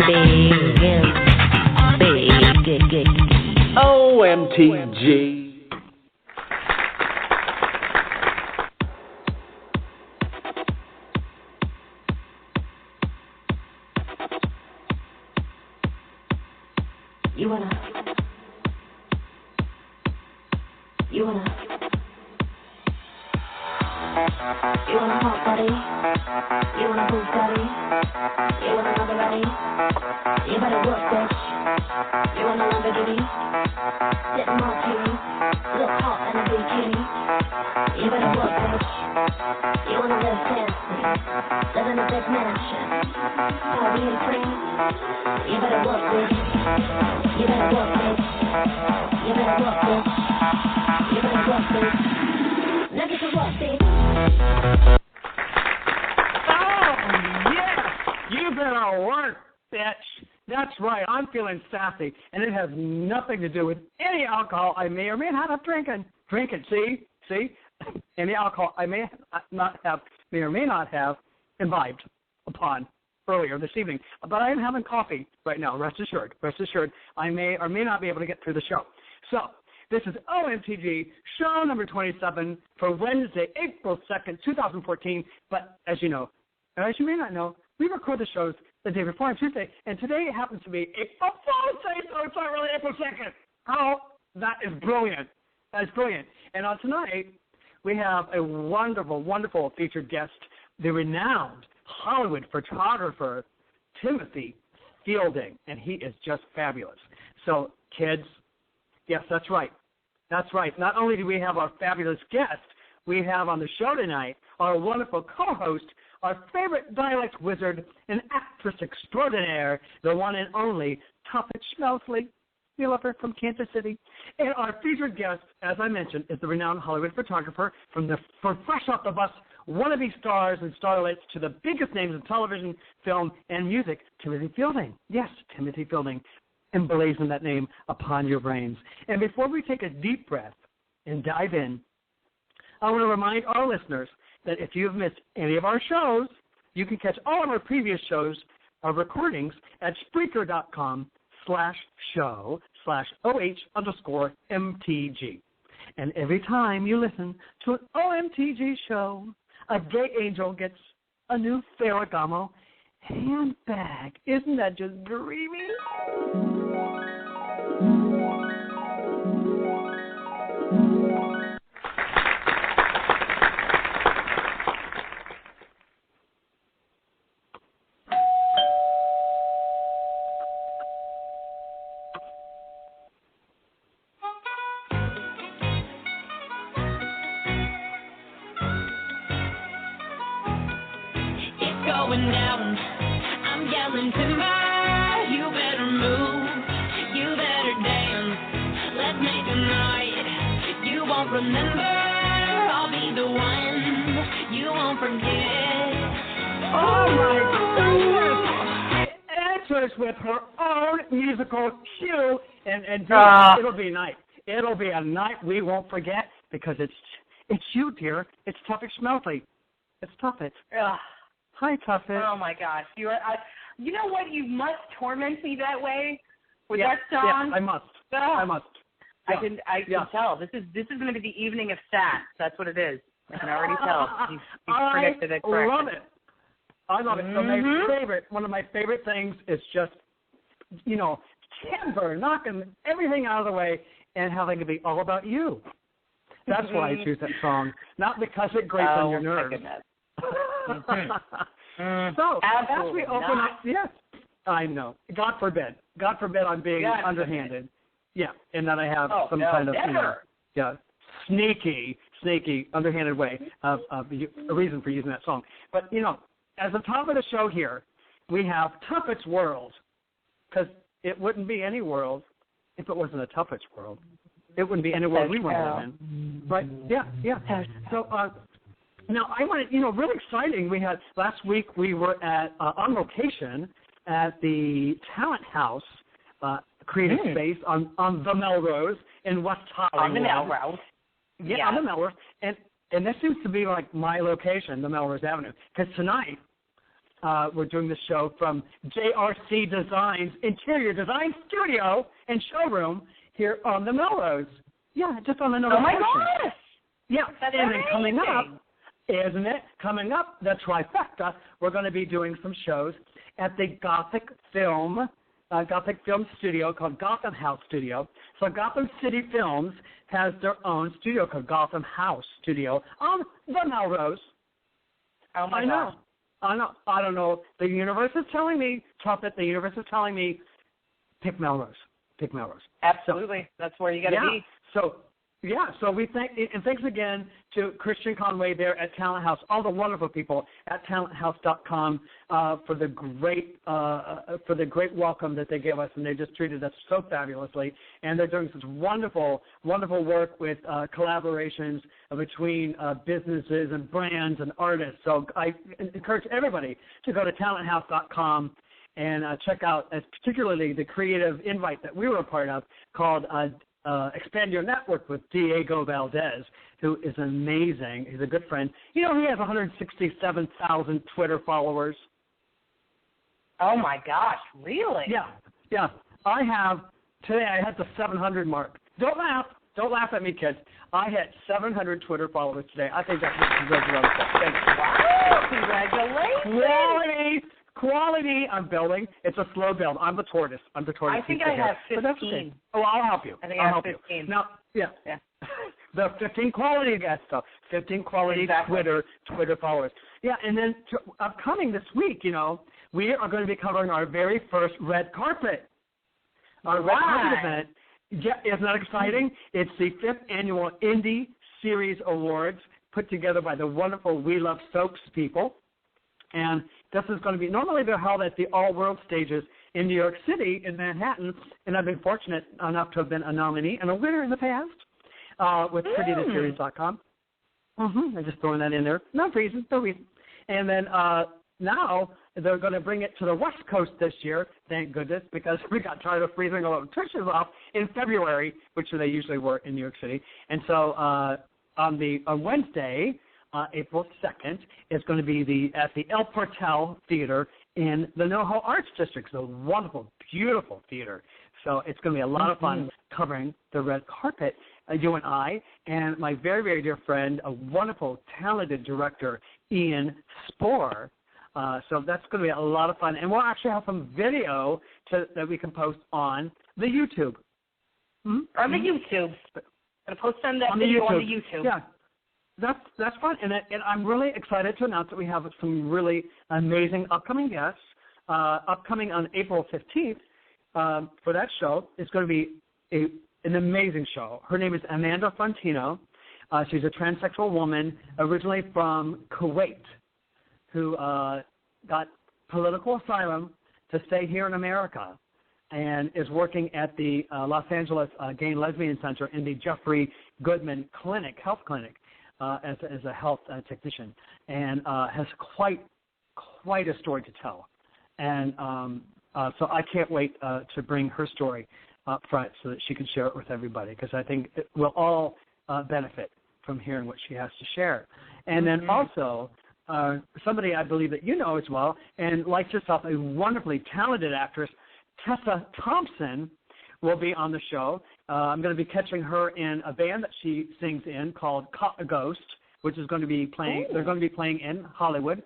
big. OMTG. You wanna hot body? You wanna Bugatti? You wanna Maserati? You better work, bitch. You wanna Lamborghini? Sip martini, look hot in a bikini. You better work, bitch. You wanna live fancy, live in a big mansion, party and free. You better work, bitch. You better work, bitch. You better work, bitch. You better work, bitch. Now get to work, bitch. You better work, bitch. That's right. I'm feeling sassy, and it has nothing to do with any alcohol I may or may not have drinking. See? Any alcohol I may or may not have imbibed upon earlier this evening. But I am having coffee right now. Rest assured. I may or may not be able to get through the show. So this is OMTG, show number 27 for Wednesday, April 2nd, 2014. But as you know, or as you may not know, we record the shows the day before on Tuesday, and today happens to be April Fool's Day, so it's not really April 2nd. Oh, that is brilliant. That's brilliant. And on tonight, we have a wonderful, wonderful featured guest, the renowned Hollywood photographer, Timothy Fielding, and he is just fabulous. So, kids, yes, that's right. That's right. Not only do we have our fabulous guest, we have on the show tonight our wonderful co-host, our favorite dialect wizard and actress extraordinaire, the one and only Tuffet Schmelsley. You love her, from Kansas City. And our featured guest, as I mentioned, is the renowned Hollywood photographer from fresh off the bus, wannabe stars and starlets to the biggest names in television, film, and music, Timothy Fielding. Yes, Timothy Fielding. Emblazon that name upon your brains. And before we take a deep breath and dive in, I want to remind our listeners that if you've missed any of our shows, you can catch all of our previous shows, our recordings, at Spreaker.com/show/OH_MTG. And every time you listen to an OMTG show, a gay angel gets a new Ferragamo handbag. Isn't that just dreamy? Going down, I'm yelling timber, you better move, you better dance, let's make a night, you won't remember, I'll be the one, you won't forget. Oh my goodness! She answers with her own musical cue, and it'll be a night. It'll be a night we won't forget, because it's you, dear. It's Tuffet Schmelsley. It's Tuffet. Hi, Tuffet. Oh my gosh, you know what? You must torment me that way with that song. Yeah, I must. I Yeah. can tell. This is going to be the evening of sass. That's what it is. I can already tell. You predicted it correctly. I love it. So one of my favorite things is just, timber, knocking everything out of the way and having it be all about you. That's why I choose that song, not because it grates on your nerves. So, as we open up, yes, I know. God forbid I'm being underhanded. Yeah, and that I have some kind of, sneaky, underhanded way of a reason for using that song. But, as the top of the show here, we have Tuffet's World, because it wouldn't be any world if it wasn't a Tuffet's world. It wouldn't be any world we want to live in. Right? Yeah. So, now, I wanted, really exciting. We had, last week we were on location at the Talent House creative space on the Melrose in West Hollywood. On the Melrose. Yeah, on the Melrose. And this seems to be like my location, the Melrose Avenue. Because tonight, We're doing the show from JRC Designs Interior Design Studio and Showroom here on the Melrose. Yeah, just on the Nova. Oh my gosh! Yeah, that's and amazing. Then coming up, isn't it? Coming up, the trifecta. We're going to be doing some shows at the Gothic Film Studio called Gotham House Studio. So Gotham City Films has their own studio called Gotham House Studio on the Melrose. Oh my gosh. I know. I don't know. The universe is telling me, Tuffet, the universe is telling me, pick Melrose. Pick Melrose. Absolutely. That's where you got to be. So we thank, and thanks again to Christian Conway there at Talent House, all the wonderful people at talenthouse.com for the great welcome that they gave us, and they just treated us so fabulously. And they're doing such wonderful, wonderful work with collaborations between businesses and brands and artists. So I encourage everybody to go to talenthouse.com and check out, particularly the creative invite that we were a part of called Expand Your Network with Diego Valdez, who is amazing. He's a good friend. You know, he has 167,000 Twitter followers. Oh, my gosh. Really? Yeah. Today I had the 700 mark. Don't laugh at me, kids. I had 700 Twitter followers today. I think that's really wonderful. Thanks. Wow, congratulations. Quality I'm building. It's a slow build. I'm the tortoise. I think I have 15. Okay. Oh, I'll help you. I think I have 15. Now, yeah. The 15 quality guest stuff. 15 quality exactly. Twitter followers. Yeah, and then upcoming this week, you know, we are going to be covering our very first red carpet. Our red carpet event. Yeah, isn't that exciting? It's the 5th annual Indie Series Awards put together by the wonderful We Love Soaps people. And this is going to be, normally they're held at the All World stages in New York City, in Manhattan, and I've been fortunate enough to have been a nominee and a winner in the past with prettytheseries.com. I'm just throwing that in there. No reason. And then now they're going to bring it to the West Coast this year, thank goodness, because we got tired of freezing all the electricians off in February, which they usually were in New York City. And so on Wednesday, April 2nd, is going to be at the El Portal Theater in the NoHo Arts District. It's a wonderful, beautiful theater. So it's going to be a lot of fun covering the red carpet, you and I, and my very, very dear friend, a wonderful, talented director, Ian Spohr. So that's going to be a lot of fun. And we'll actually have some video that we can post on the YouTube. On the YouTube. I'm going to post that video on the YouTube. Yeah. That's fun, and I'm really excited to announce that we have some really amazing upcoming guests. Upcoming on April 15th for that show, it's going to be an amazing show. Her name is Amanda Fontino. She's a transsexual woman originally from Kuwait who got political asylum to stay here in America and is working at the Los Angeles Gay and Lesbian Center in the Jeffrey Goodman Health Clinic. As a health technician, and has quite a story to tell. And so I can't wait to bring her story up front so that she can share it with everybody, because I think we'll all benefit from hearing what she has to share. And then also, somebody I believe that you know as well, and like yourself, a wonderfully talented actress, Tessa Thompson, will be on the show. I'm going to be catching her in a band that she sings in called Caught a Ghost, which is going to be playing. They're going to be playing in Hollywood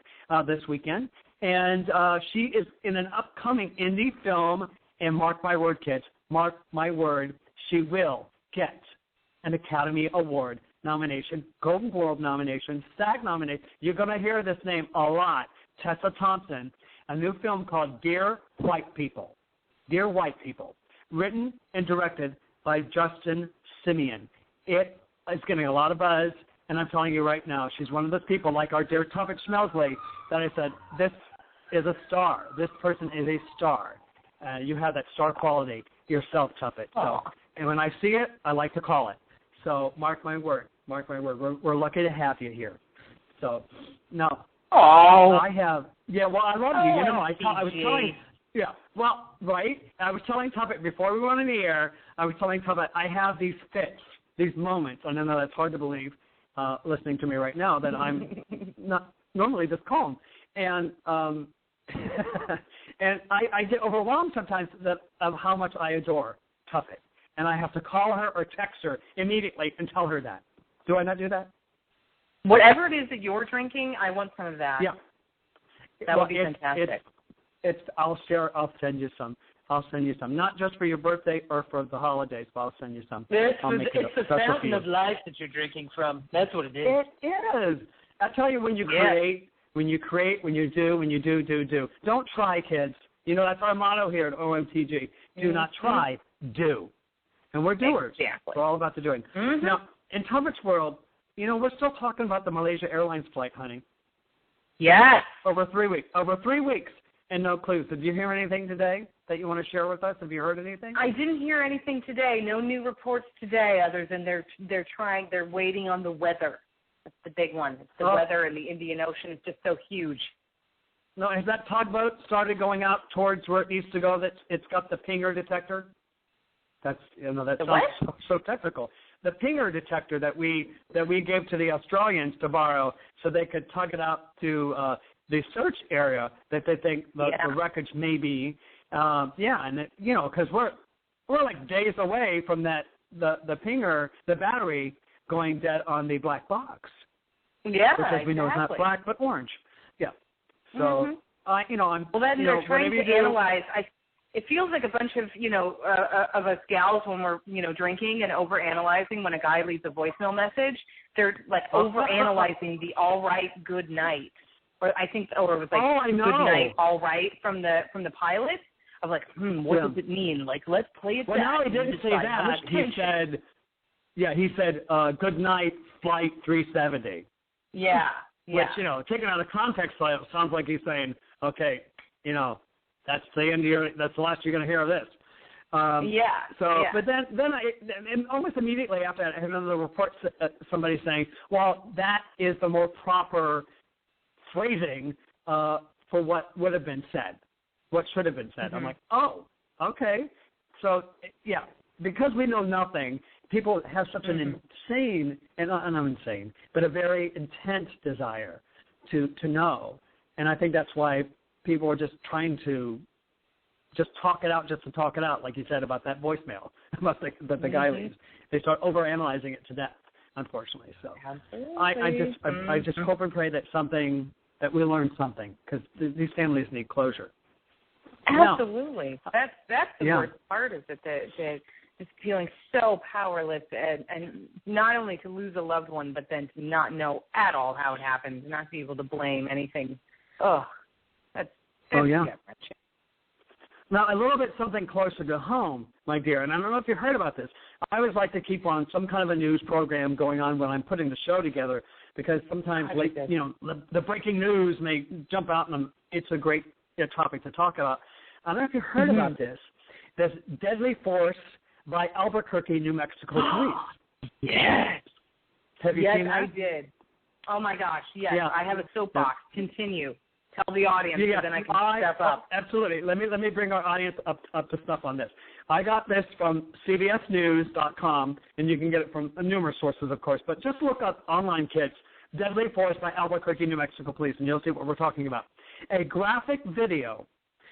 this weekend. And she is in an upcoming indie film. And mark my word, kids, mark my word, she will get an Academy Award nomination, Golden Globe nomination, SAG nomination. You're going to hear this name a lot. Tessa Thompson, a new film called Dear White People. Dear White People. Written and directed by Justin Simeon. It is getting a lot of buzz, and I'm telling you right now, she's one of those people like our dear Tuffet Schmelsley that I said, this is a star. This person is a star. You have that star quality yourself, Tuffet. So, and when I see it, I like to call it. So mark my word. Mark my word. We're lucky to have you here. So, no. I have, I love you. You know, I was telling. Yeah, well, right. I was telling Tuffet before we went on the air, I have these fits, these moments, and I know that's hard to believe listening to me right now, that I'm not normally this calm. And And I get overwhelmed sometimes of how much I adore Tuffet. And I have to call her or text her immediately and tell her that. Do I not do that? Whatever it is that you're drinking, I want some of that. Yeah. That would be fantastic. I'll send you some. Not just for your birthday or for the holidays, but I'll send you some. It's the fountain of life that you're drinking from. That's what it is. It is. I tell you, when you create, when you do. Don't try, kids. You know, that's our motto here at OMTG. Do not try, do. And we're doers. Exactly. We're all about the doing. Mm-hmm. Now, in Tuffet's world, you know, we're still talking about the Malaysia Airlines flight, honey. Yes. Over 3 weeks. Over 3 weeks. And no clues. Did you hear anything today that you want to share with us? Have you heard anything? I didn't hear anything today. No new reports today, other than they're waiting on the weather. That's the big one. It's the weather in the Indian Ocean is just so huge. No, has that tugboat started going out towards where it needs to go? It's got the pinger detector. That's so technical. The pinger detector that we gave to the Australians to borrow, so they could tug it out to the search area that they think the wreckage may be. And it, you know, because we're like days away from that the pinger, the battery going dead on the black box. Yeah, which, as we know, is not black but orange. Yeah. So I'm they're trying to analyze. It feels like a bunch of of us gals when we're drinking and over analyzing when a guy leaves a voicemail message. They're like over analyzing the all right, good night, or it was like good night, all right from the pilot. Of like, what does it mean? Like, let's play it back. Well, no, he didn't say that. He said, good night, flight 370. Yeah. Which, taken out of context, sounds like he's saying, okay, that's the end that's the last you're going to hear of this. But then almost immediately after that, I had another report, somebody saying, well, that is the more proper phrasing for what would have been said, what should have been said. I'm like, oh, okay. So, because we know nothing, people have such an insane, and I'm insane, but a very intense desire to know. And I think that's why people are just trying to just talk it out, just to talk it out, like you said about that voicemail about that the guy leaves. They start overanalyzing it to death, unfortunately. So I just hope and pray that we learn something, because these families need closure. Absolutely. Now, that's the worst part, is that they're just feeling so powerless, and not only to lose a loved one, but then to not know at all how it happened, not be able to blame anything. That's Now, a little bit something closer to home, my dear, and I don't know if you heard about this. I always like to keep on some kind of a news program going on when I'm putting the show together, because sometimes, the breaking news may jump out, and it's a great topic to talk about. I don't know if you heard about this. This deadly force by Albuquerque, New Mexico police. Yes. Have you seen that? Yes, I did. Oh, my gosh, yes. Yeah. I have a soapbox. Continue. Tell the audience, so then I can step up. Absolutely. Let me bring our audience up to stuff on this. I got this from CBSNews.com, and you can get it from numerous sources, of course. But just look up online, kids, Deadly Force by Albuquerque, New Mexico police, and you'll see what we're talking about. A graphic video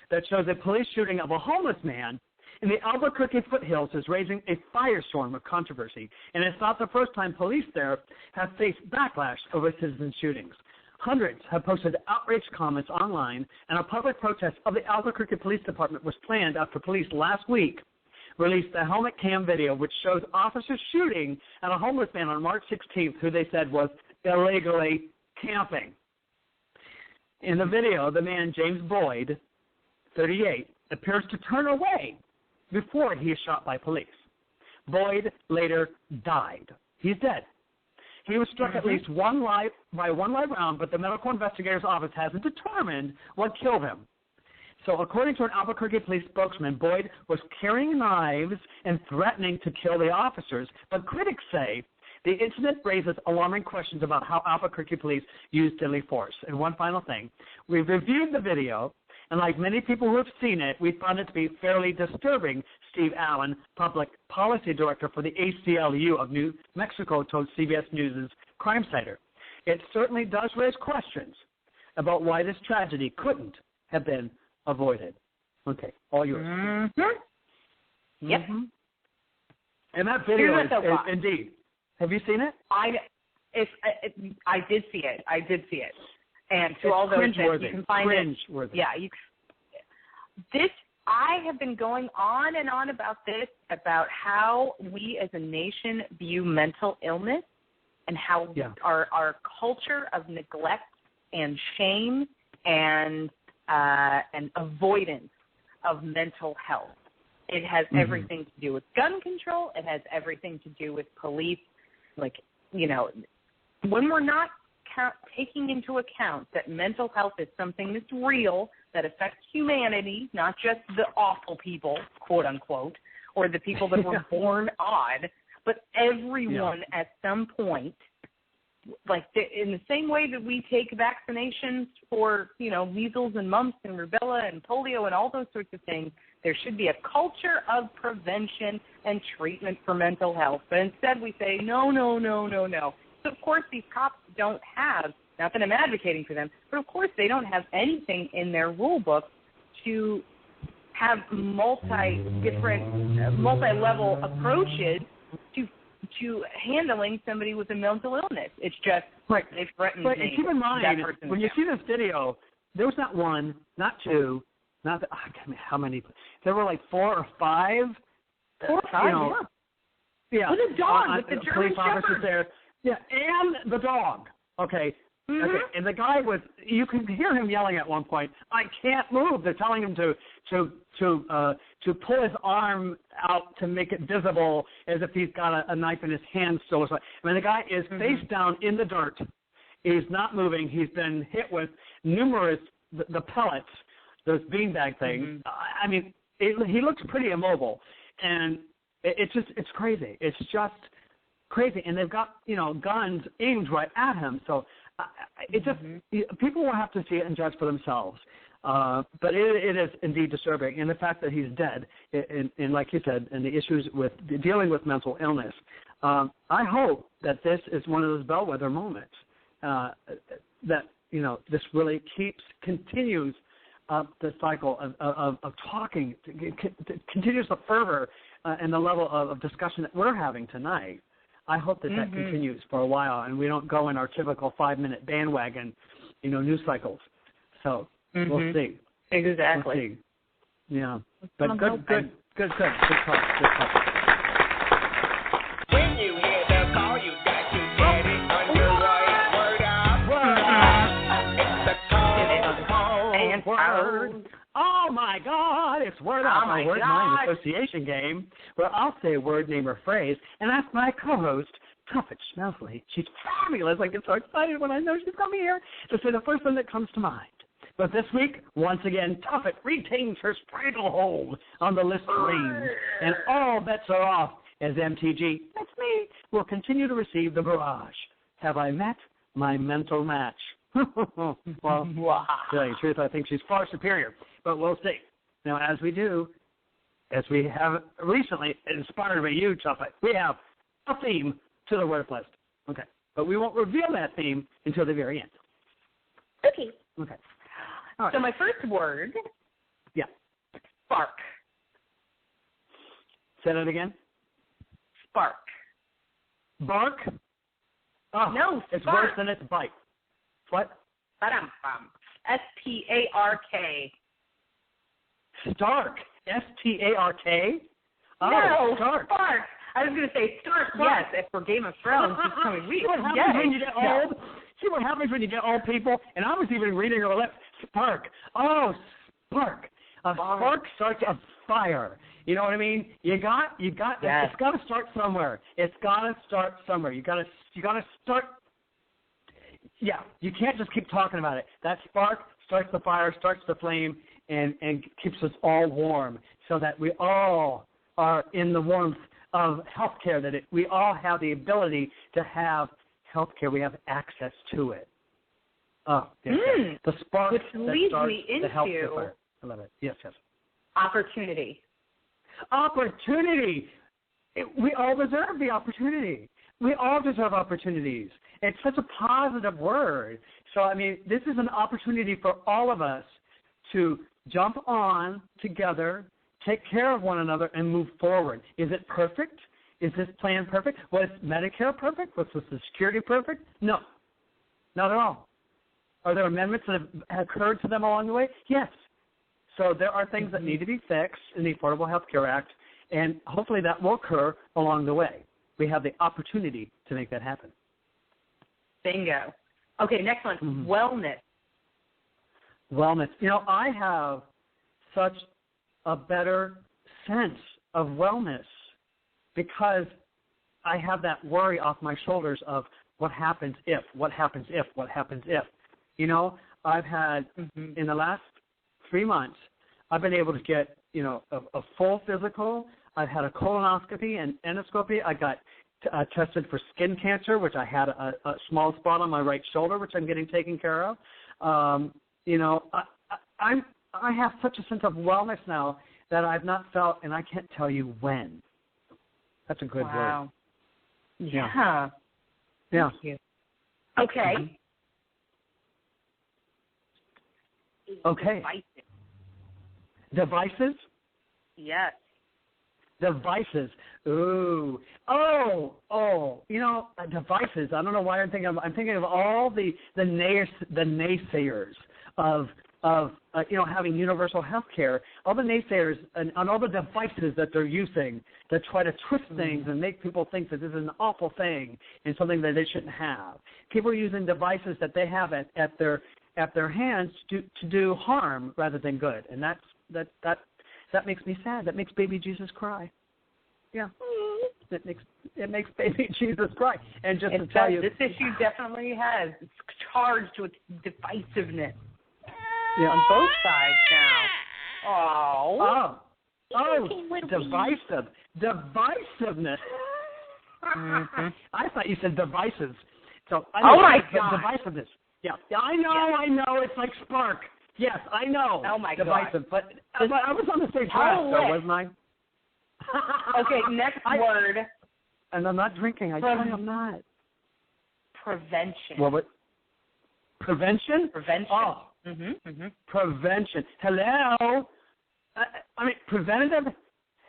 that shows a police shooting of a homeless man in the Albuquerque foothills is raising a firestorm of controversy, and it's not the first time police there have faced backlash over citizen shootings. Hundreds have posted outraged comments online, and a public protest of the Albuquerque Police Department was planned after police last week released a helmet cam video which shows officers shooting at a homeless man on March 16th who they said was illegally camping. In the video, the man, James Boyd, 38, appears to turn away before he is shot by police. Boyd later died. He's dead. He was struck at least one live round, but the medical investigator's office hasn't determined what killed him. So according to an Albuquerque police spokesman, Boyd was carrying knives and threatening to kill the officers, but critics say the incident raises alarming questions about how Albuquerque police use deadly force. And one final thing, we've reviewed the video, and like many people who have seen it, we found it to be fairly disturbing, Steve Allen, Public Policy Director for the ACLU of New Mexico, told CBS News' Crime Citer. It certainly does raise questions about why this tragedy couldn't have been avoided. Okay, all yours. Mm-hmm. Yep. Mm-hmm. And that video is indeed. Have you seen it? I did see it. And to all those that you can find cringe-worthy. I have been going on and on about this, about how we as a nation view mental illness and how our culture of neglect and shame and avoidance of mental health. It has everything to do with gun control. It has everything to do with police. Like, when we're not taking into account that mental health is something that's real, that affects humanity, not just the awful people, quote unquote, or the people that were born odd, but everyone at some point, like in the same way that we take vaccinations for, measles and mumps and rubella and polio and all those sorts of things, there should be a culture of prevention and treatment for mental health. But instead we say, no. So, of course, these cops don't have, not that I'm advocating for them, but, of course, they don't have anything in their rule book to have multi-level approaches to handling somebody with a mental illness. It's just they threaten me. And keep in mind, when you see this video, there was not one, not two, how many? There were like 4 or 5. 4 or 5, yeah. With a dog, with the German police officers Shepherd. there. Yeah, and the dog. Okay. Mm-hmm. Okay. And the guy you can hear him yelling at one point, "I can't move." They're telling him to pull his arm out to make it visible, as if he's got a knife in his hand still. I mean, the guy is face down in the dirt. He's not moving. He's been hit with numerous the pellets, those beanbag things. I mean, he looks pretty immobile, and it's crazy. It's just crazy, and they've got guns aimed right at him. So it just people will have to see it and judge for themselves. But it is indeed disturbing, and the fact that he's dead, and like you said, and the issues with dealing with mental illness. I hope that this is one of those bellwether moments that this really continues the cycle of talking, continues the fervor and the level of discussion that we're having tonight. I hope that continues for a while, and we don't go in our typical 5-minute bandwagon, news cycles. So we'll see. Exactly. We'll see. Yeah. But good talk. When you hear the call, you got to get it on your right. Word up. It's the call. And word. Oh, my God, it's Word Up, a word name association game where I'll say a word, name, or phrase and ask my co-host, Tuffet Schmelsley. She's fabulous. I get so excited when I know she's coming here to say the first one that comes to mind. But this week, once again, Tuffet retains her stranglehold on the list of reins, and all bets are off as MTG, that's me, will continue to receive the barrage. Have I met my mental match? Well, to tell you the truth, I think she's far superior, but we'll see. Now, as we have recently, inspired by you, Tuffet, we have a theme to the word list. Okay. But we won't reveal that theme until the very end. Okay. All right. So my first word, spark. Say that again. Spark. Bark? Oh, no, it's spark. worse than its bite. What? S-P-A-R-K. Stark. S-T-A-R-K? Oh, No, Stark. spark. I was going to say Stark, yes, if for Game of Thrones this coming week. See what happens when you get old? See what happens when you get old, people? And I was even reading her lips. Spark. Oh, spark. A spark starts a fire. You know what I mean? You got. It's got to start somewhere. It's got to start somewhere. You got to start. Yeah, you can't just keep talking about it. That spark starts the fire, starts the flame, and keeps us all warm, so that we all are in the warmth of healthcare. That we all have the ability to have healthcare. We have access to it. Oh, yes. The spark which that leads starts me the health into fire. I love it. Yes. opportunity. Opportunity. We all deserve the opportunity. We all deserve opportunities. It's such a positive word. So, I mean, this is an opportunity for all of us to jump on together, take care of one another, and move forward. Is it perfect? Is this plan perfect? Was Medicare perfect? Was Social Security perfect? No, not at all. Are there amendments that have occurred to them along the way? Yes. So there are things that need to be fixed in the Affordable Health Care Act, and hopefully that will occur along the way. We have the opportunity to make that happen. Bingo. Okay, next one, wellness. Wellness. I have such a better sense of wellness because I have that worry off my shoulders of what happens if. I've had, in the last 3 months, I've been able to get, a full physical. I've had a colonoscopy and endoscopy. I got tested for skin cancer, which I had a small spot on my right shoulder, which I'm getting taken care of. I have such a sense of wellness now that I've not felt, and I can't tell you when. That's a good word. Yeah. Thank you. Okay. Okay. Devices? Yes. Devices. Ooh. Oh. Devices. I don't know why I'm thinking of all the naysayers of having universal health care, all the naysayers and all the devices that they're using that try to twist things and make people think that this is an awful thing and something that they shouldn't have. People are using devices that they have at their hands to do harm rather than good, and that makes me sad. That makes baby Jesus cry. Yeah. It makes baby Jesus cry. And just to tell you, this issue definitely has. It's charged with divisiveness. Yeah. On both sides now. Divisiveness. I thought you said devices. So my God. Divisiveness. Yeah, I know. It's like Spark. Yes, I know. Oh my Divisive, God. But I was on the same track, though, wasn't I? Okay, next word. And I'm not drinking. I tell you I'm not. Prevention. What? Prevention? Prevention. Oh. Prevention. Hello. Preventative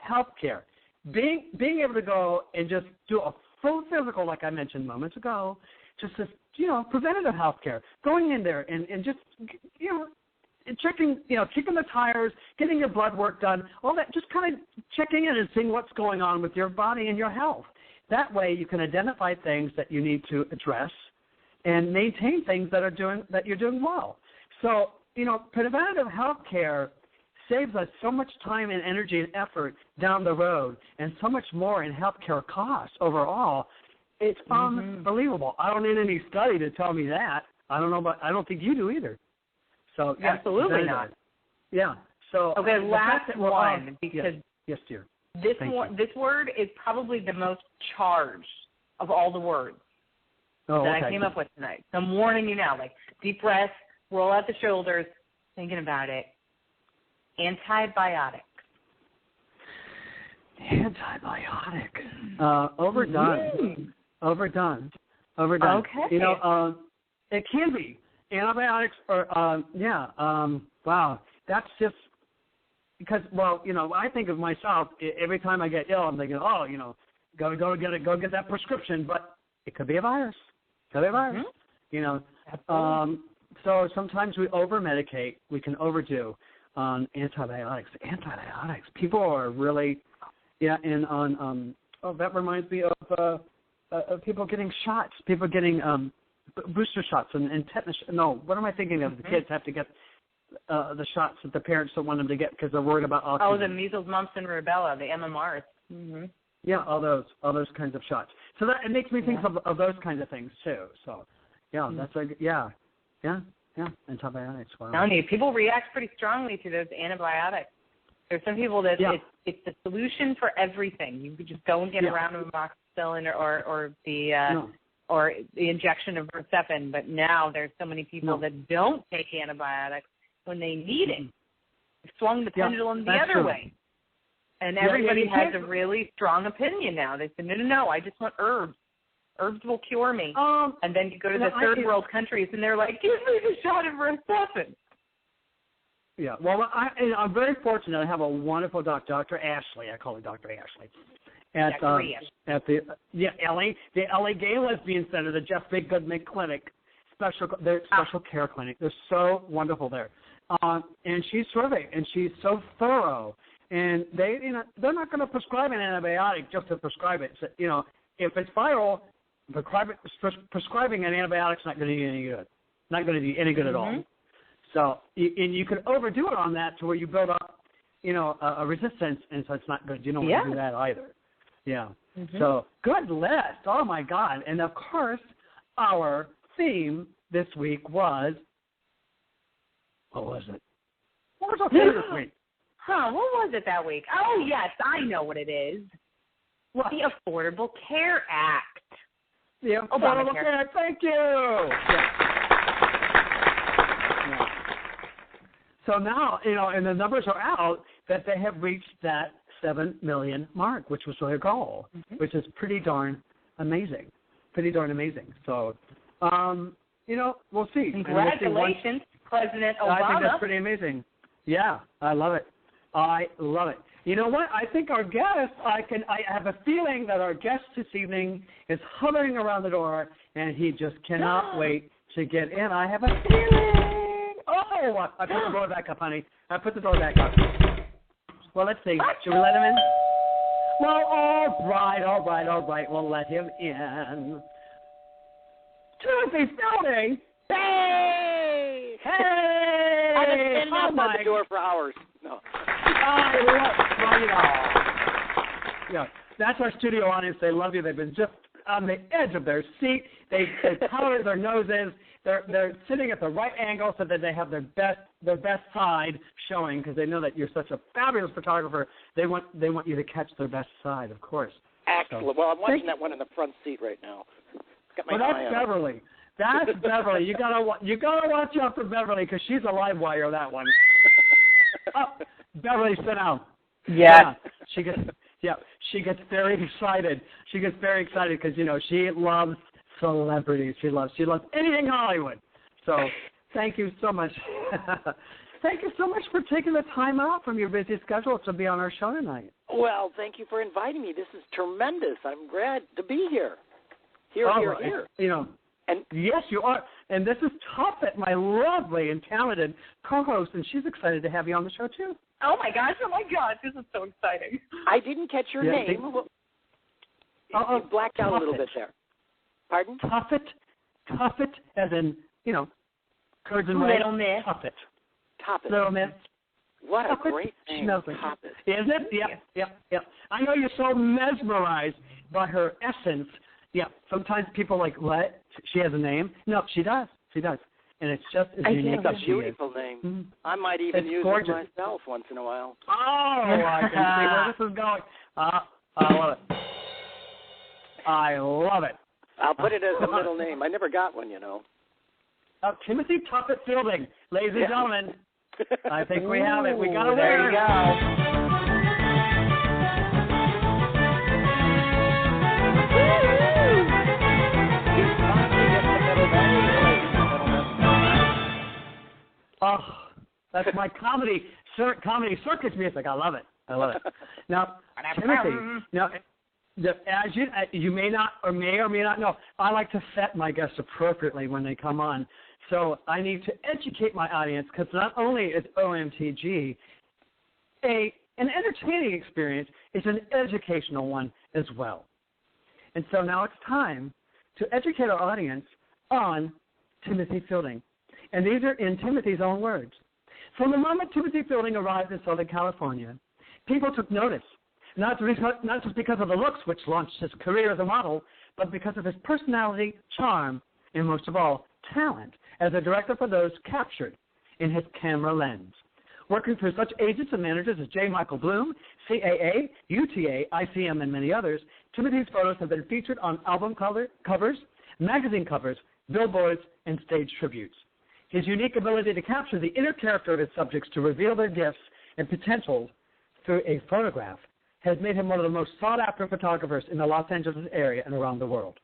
health care. Being able to go and just do a full physical, like I mentioned moments ago, just as, preventative health care. Going in there and just, checking, kicking the tires, getting your blood work done, all that, just kind of checking in and seeing what's going on with your body and your health. That way you can identify things that you need to address and maintain things that you're doing well. So, preventative health care saves us so much time and energy and effort down the road and so much more in health care costs overall. It's unbelievable. I don't need any study to tell me that. I don't know, but I don't think you do either. So absolutely not. Yeah. So okay, last one because yes, dear. This word is probably the most charged of all the words that I came up with tonight. So I'm warning you now. Like deep breath, roll out the shoulders, thinking about it. Antibiotics. Overdone. Overdone. Okay. It can be. Antibiotics are, wow. That's just because, I think of myself, every time I get ill, I'm thinking, go get that prescription, but it could be a virus. So sometimes we over-medicate. We can overdo on antibiotics. People are really, and on, that reminds me of people getting shots. People getting booster shots and tetanus. No, what am I thinking of? The kids have to get the shots that the parents don't want them to get because they're worried about autism. Oh, the measles, mumps, and rubella, the MMRs. Yeah, all those kinds of shots. So that it makes me think of those kinds of things too. So, that's antibiotics. Wow. I'm telling you, people react pretty strongly to those antibiotics. There's some people that it's the solution for everything. You could just go and get around with amoxicillin or the injection of Herceptin, but now there's so many people that don't take antibiotics when they need it. They've swung the pendulum the other way. And everybody has a really strong opinion now. They say, no, I just want herbs. Herbs will cure me. And then you go to the third world countries, and they're like, give me the shot of Herceptin. Yeah. Well, I'm very fortunate. I have a wonderful doctor, Dr. Ashley. I call her Dr. Ashley. At the LA Gay Lesbian Center, the Jeff Big Goodman Clinic, special care clinic. They're so wonderful there. And she's terrific, and she's so thorough. And they're not going to prescribe an antibiotic just to prescribe it. So, if it's viral, prescribing an antibiotic's not going to do any good. Not going to do any good at all. So, and you can overdo it on that to where you build up, a resistance, and so it's not good. You don't want to do that either. Yeah. So, good list. Oh, my God. And, of course, our theme this week was, what was it? What was our theme this week? What was it that week? Oh, yes, I know what it is. What? The Affordable Care Act. The Affordable Care Act. Thank you. Yeah. So now, and the numbers are out that they have reached that 7 million mark, which was their goal, which is pretty darn amazing. So, we'll see. Congratulations, President Obama. I think that's pretty amazing. Yeah, I love it. You know what? I think our guest, I have a feeling that our guest this evening is hovering around the door, and he just cannot wait to get in. I have a feeling. Oh, I put the door back up, honey. I put the door back up. Well, let's see. Should we let him in? Well, all right. We'll let him in. Timothy Fielding. Hey! I've been standing outside the door for hours. No. Yeah, that's our studio audience. They love you. They've been just on the edge of their seat. They color their noses. They're sitting at the right angle so that they have their best side showing, because they know that you're such a fabulous photographer. They want you to catch their best side, of course. Excellent. So, well, I'm watching that one in the front seat right now. Got my eye on Beverly. That's Beverly. You gotta watch out for Beverly, because she's a live wire, that one. Beverly, sit down. Yes. Yeah. She gets very excited. Because she loves celebrities. She loves anything Hollywood. So thank you so much. Thank you so much for taking the time out from your busy schedule to be on our show tonight. Well, thank you for inviting me. This is tremendous. I'm glad to be here. Here. And yes, you are. And this is Tuffet, my lovely and talented co-host, and she's excited to have you on the show, too. Oh, my gosh. This is so exciting. I didn't catch your name. You blacked out a little bit there. Pardon? Tuffet, as in, curds and whey. Little Miss. Tuffet. Little Miss. What a Tuffet. great name, Tuffet. Is it? Yep. I know you're so mesmerized by her essence. Yeah, sometimes people what? She has a name? No, she does. And it's just as unique as she is. It's a beautiful name. Mm-hmm. I might even use it myself once in a while. Oh, I can see where this is going. I love it. I'll put it as a middle name. I never got one, Timothy Tuffet Fielding. Ladies and gentlemen, I think we have it. We got a winner. There you go. Oh, that's my comedy circus music. I love it. Now, Timothy, as you may not or may not know, I like to set my guests appropriately when they come on. So I need to educate my audience, because not only is OMTG an entertaining experience, it's an educational one as well. And so now it's time to educate our audience on Timothy Fielding. And these are in Timothy's own words. From the moment Timothy Fielding arrived in Southern California, people took notice, not just because of the looks, which launched his career as a model, but because of his personality, charm, and most of all, talent as a director for those captured in his camera lens. Working for such agents and managers as J. Michael Bloom, CAA, UTA, ICM, and many others, Timothy's photos have been featured on album covers, magazine covers, billboards, and stage tributes. His unique ability to capture the inner character of his subjects to reveal their gifts and potentials through a photograph has made him one of the most sought-after photographers in the Los Angeles area and around the world.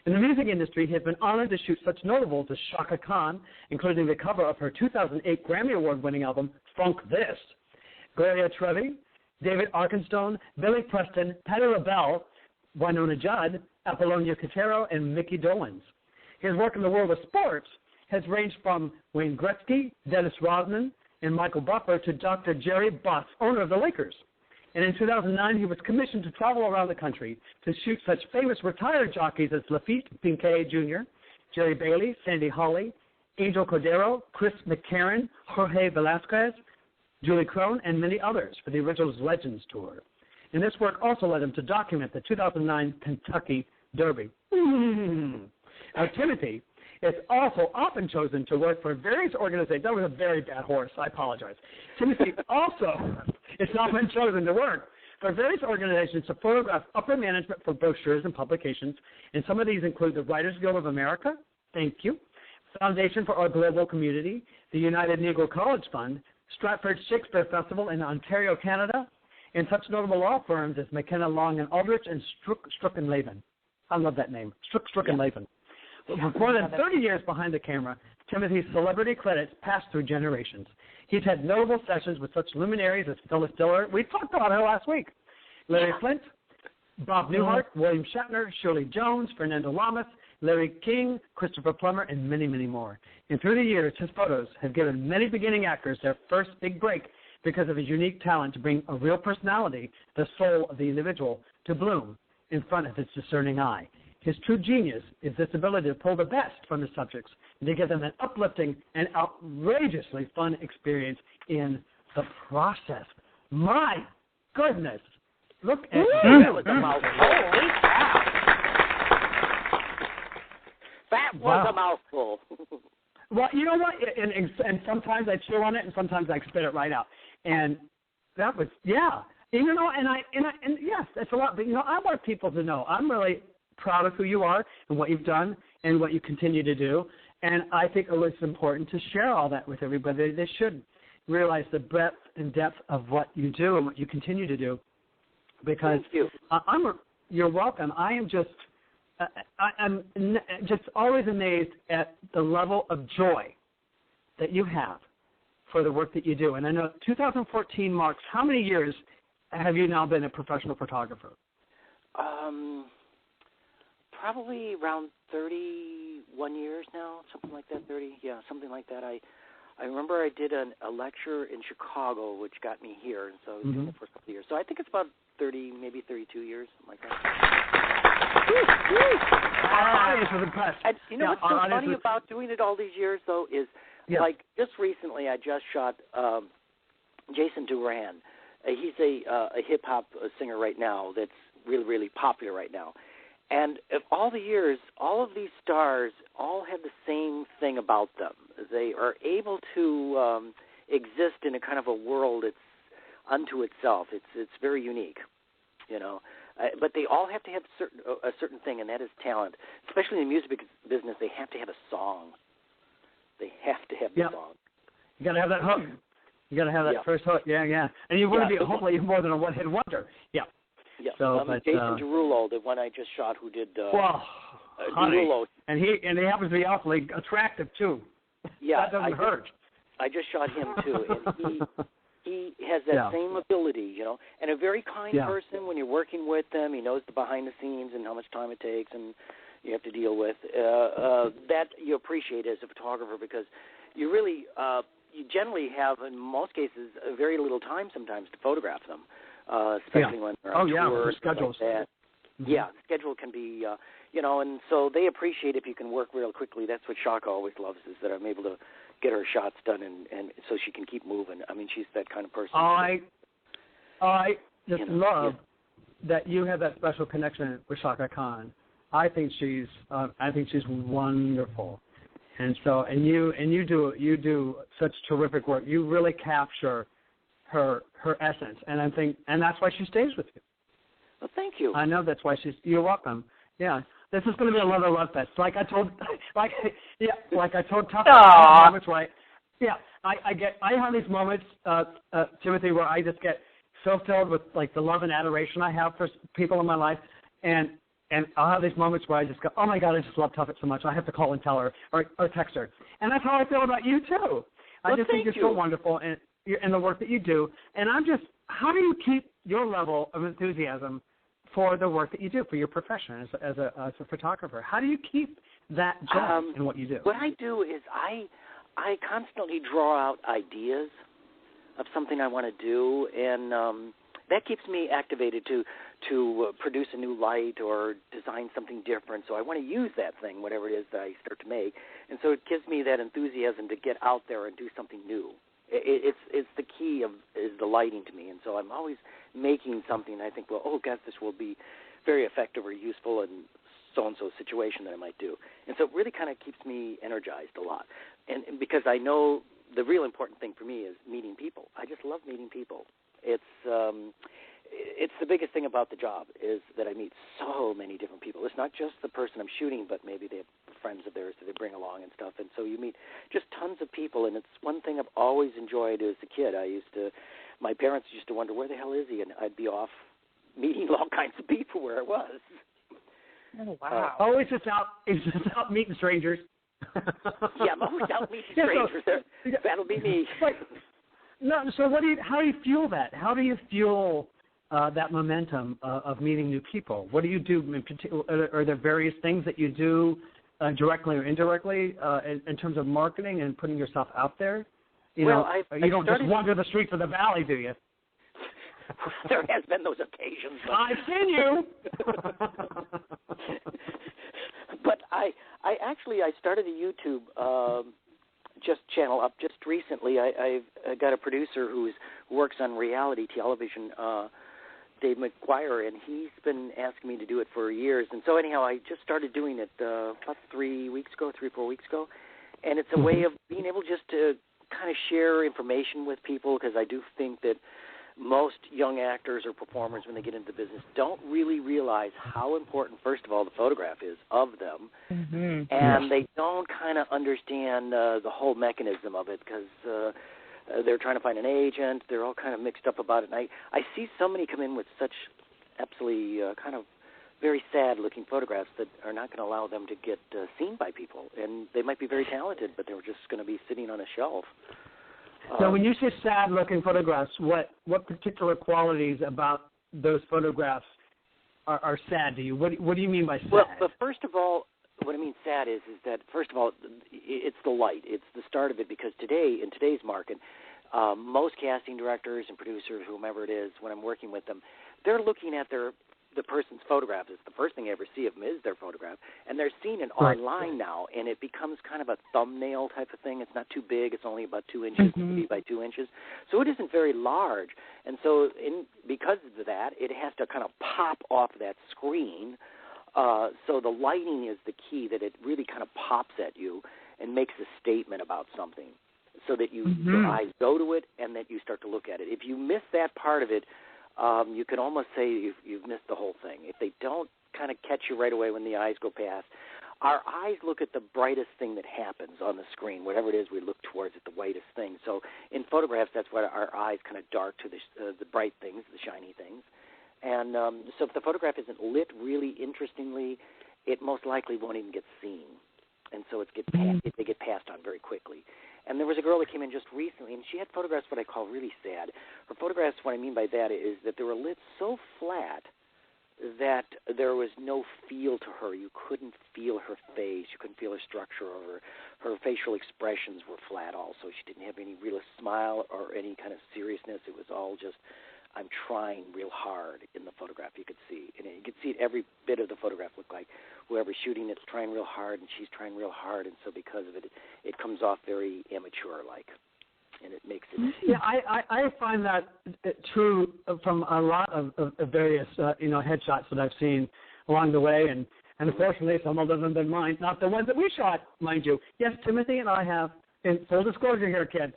In the music industry, he has been honored to shoot such notables as Chaka Khan, including the cover of her 2008 Grammy Award-winning album, Funk This, Gloria Trevi, David Arkenstone, Billy Preston, Patti LaBelle, Winona Judd, Apollonia Quintero, and Mickey Dolenz. His work in the world of sports has ranged from Wayne Gretzky, Dennis Rodman, and Michael Buffer to Dr. Jerry Buss, owner of the Lakers. And in 2009, he was commissioned to travel around the country to shoot such famous retired jockeys as Lafitte Pincay Jr., Jerry Bailey, Sandy Hawley, Angel Cordero, Chris McCarron, Jorge Velasquez, Julie Crone, and many others for the Originals Legends Tour. And this work also led him to document the 2009 Kentucky Derby. Now, Timothy is also often chosen to work for various organizations. That was a very bad horse. I apologize. Timothy also is often chosen to work for various organizations to photograph upper management for brochures and publications, and some of these include the Writers Guild of America, thank you, Foundation for Our Global Community, the United Negro College Fund, Stratford Shakespeare Festival in Ontario, Canada, and such notable law firms as McKenna, Long & Aldrich and Strook and Laven. I love that name, Strook and Laven. For more than 30 years behind the camera, Timothy's celebrity credits pass through generations. He's had notable sessions with such luminaries as Phyllis Diller. We talked about her last week. Larry Flint, Bob Newhart, William Shatner, Shirley Jones, Fernando Lamas, Larry King, Christopher Plummer, and many, many more. And through the years, his photos have given many beginning actors their first big break because of his unique talent to bring a real personality, the soul of the individual, to bloom in front of his discerning eye. His true genius is this ability to pull the best from his subjects and to give them an uplifting and outrageously fun experience in the process. My goodness. Look at that was a mouthful. Holy cow. That was a mouthful. Well, you know what? And sometimes I chew on it, and sometimes I spit it right out. And that was, yeah. You know, and yes, that's a lot. But, you know, I want people to know I'm really proud of who you are and what you've done and what you continue to do. And I think it's important to share all that with everybody. They should realize the breadth and depth of what you do and what you continue to do. Because you're welcome. I'm just always amazed at the level of joy that you have for the work that you do. And I know 2014 marks, how many years have you now been a professional photographer? Probably around 31 years now, something like that, 30, yeah, something like that. I remember I did a lecture in Chicago, which got me here, and so I was doing it for a couple of years. So I think it's about 30, maybe 32 years, something like that. Our audience was impressed. And you know what's so funny about doing it all these years, though, is like just recently I just shot Jason Duran. He's a hip-hop singer right now that's really, really popular right now. And of all the years, all of these stars all have the same thing about them. They are able to exist in a kind of a world that's unto itself. It's very unique, you know. But they all have to have a certain thing, and that is talent. Especially in the music business, they have to have a song. They have to have the song. You got to have that hook. You got to have that first hook. Yeah. And you want to be hopefully more than a one-hit wonder. Yeah. Yeah, so, Jason Derulo, the one I just shot, who did Derulo, and he happens to be awfully attractive too. Yeah, that doesn't hurt. I just shot him too, and he has that same ability, you know, and a very kind person. When you're working with them, he knows the behind the scenes and how much time it takes, and you have to deal with that. You appreciate as a photographer because you really, you generally have, in most cases, very little time sometimes to photograph them. Especially when they're on tour, schedules. Like that. Yeah, the schedule can be, you know, and so they appreciate if you can work real quickly. That's what Shaka always loves, is that I'm able to get her shots done and so she can keep moving. I mean, she's that kind of person. I just love that you have that special connection with Chaka Khan. I think she's wonderful, and you do such terrific work. You really capture her essence, and that's why she stays with you. Well, thank you. I know that's why you're welcome. Yeah, this is going to be another love fest. Like I told Tuffet. Moments, right? Yeah, I have these moments, Timothy, where I just get so filled with like the love and adoration I have for people in my life, and And I'll have these moments where I just go, oh, my God, I just love Tuffet so much. I have to call and tell her or text her. And that's how I feel about you, too. I just think you're so wonderful in the work that you do. And how do you keep your level of enthusiasm for the work that you do, for your profession as a photographer? How do you keep that joy in what you do? What I do is I constantly draw out ideas of something I want to do, and that keeps me activated to produce a new light or design something different. So I want to use that thing, whatever it is that I start to make, and so it gives me that enthusiasm to get out there and do something new. It's the key is the lighting to me, and so I'm always making something. I think, well, oh God, this will be very effective or useful in so-and-so situation that I might do. And so it really kind of keeps me energized a lot. And because I know the real important thing for me is meeting people. I just love meeting people. It's the biggest thing about the job is that I meet so many different people. It's not just the person I'm shooting, but maybe they have friends of theirs that they bring along and stuff. And so you meet just tons of people, and it's one thing I've always enjoyed as a kid. My parents used to wonder, where the hell is he? And I'd be off meeting all kinds of people where I was. Oh, wow. Always just out meeting strangers. Yeah, I'm always out meeting strangers. That'll be me. No, so how do you fuel that? How do you fuel that momentum of meeting new people? What do you do in particular? Are there various things that you do directly or indirectly in terms of marketing and putting yourself out there? You don't just wander the streets of the valley, do you? There has been those occasions. But I've seen you. But I started a YouTube channel up just recently. I got a producer who works on reality television, Dave McGuire, and he's been asking me to do it for years. And so anyhow, I just started doing it about 3 or 4 weeks ago. And it's a way of being able just to kind of share information with people, because I do think that most young actors or performers, when they get into the business, don't really realize how important, first of all, the photograph is of them, and they don't kind of understand the whole mechanism of it, because they're trying to find an agent. They're all kind of mixed up about it. And I see so many come in with such absolutely kind of very sad-looking photographs that are not going to allow them to get seen by people, and they might be very talented, but they're just going to be sitting on a shelf. So when you say sad-looking photographs, what particular qualities about those photographs are sad to you? What do you mean by sad? Well, but first of all, what I mean sad is that, first of all, it's the light. It's the start of it, because in today's market, most casting directors and producers, whomever it is, when I'm working with them, they're looking at the person's photograph. It's the first thing they ever see of them is their photograph, and they're seeing it online now, and it becomes kind of a thumbnail type of thing. It's not too big. It's only about 2 inches by 2 inches, so it isn't very large. And so because of that, it has to kind of pop off that screen. So the lighting is the key, that it really kind of pops at you and makes a statement about something, so that your eyes go to it and that you start to look at it. If you miss that part of it, you can almost say you've missed the whole thing. If they don't kind of catch you right away when the eyes go past, our eyes look at the brightest thing that happens on the screen. Whatever it is, we look towards it, the whitest thing. So in photographs, that's why our eyes kind of dart to the bright things, the shiny things. And so if the photograph isn't lit really interestingly, it most likely won't even get seen. And so they get passed on very quickly. And there was a girl that came in just recently, and she had photographs what I call really sad. Her photographs, what I mean by that is that they were lit so flat that there was no feel to her. You couldn't feel her face. You couldn't feel her structure, or her facial expressions were flat also. She didn't have any real smile or any kind of seriousness. It was all just, I'm trying real hard in the photograph, you could see. And you could see it, every bit of the photograph looked like whoever's shooting it's trying real hard, and she's trying real hard, and so because of it, it comes off very amateur-like, and it makes it... Yeah, I find that true from a lot of various, headshots that I've seen along the way, and unfortunately some of them have been mine, not the ones that we shot, mind you. Yes, Timothy and I have, in full disclosure here, kids,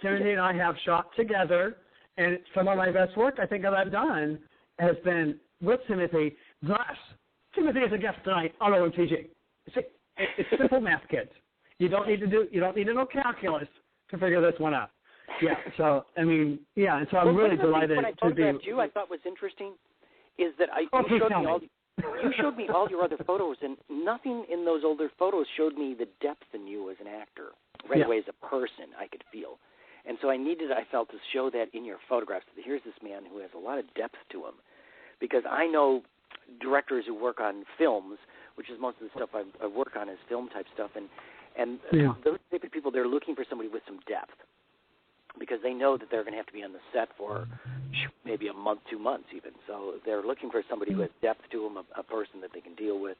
Timothy and I have shot together, and some of my best work I think that I've done has been with Timothy. Thus, Timothy is a guest tonight on OMTG. It's simple math, kids. You don't need to know calculus to figure this one out. Yeah. So and so I'm really delighted when I to be. You, I thought was interesting is that You showed me all your other photos, and nothing in those older photos showed me the depth in you as an actor. Right away, as a person, I could feel. And so I felt, to show that in your photographs. Here's this man who has a lot of depth to him. Because I know directors who work on films, which is most of the stuff I work on is film-type stuff, and those type of people, they're looking for somebody with some depth. Because they know that they're going to have to be on the set for maybe a month, 2 months even. So they're looking for somebody who has depth to them, a person that they can deal with.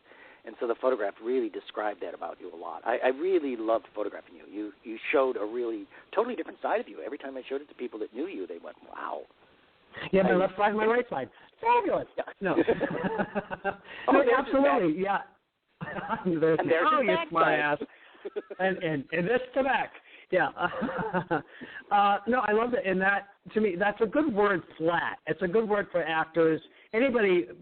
And so the photograph really described that about you a lot. I really loved photographing you. You showed a really totally different side of you. Every time I showed it to people that knew you, they went, wow. Yeah, my left side, my right side. Fabulous. Yeah. No. No, absolutely, yeah. There's you smart ass. And this to back. Yeah. No, I love it. And that, to me, that's a good word, flat. It's a good word for actors,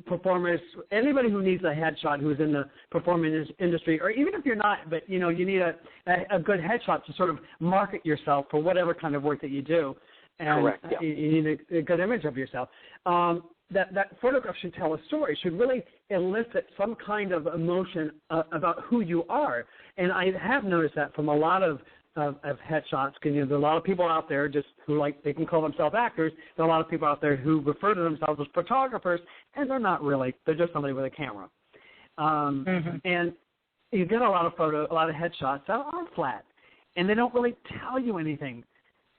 performers, anybody who needs a headshot who's in the performance industry, or even if you're not, but, you need a good headshot to sort of market yourself for whatever kind of work that you do. And correct, yeah. You need a good image of yourself. That photograph should tell a story, should really elicit some kind of emotion about who you are. And I have noticed that from a lot of headshots. There are a lot of people out there just who they can call themselves actors. There are a lot of people out there who refer to themselves as photographers, and they're not really. They're just somebody with a camera. And you get a lot of headshots that are flat, and they don't really tell you anything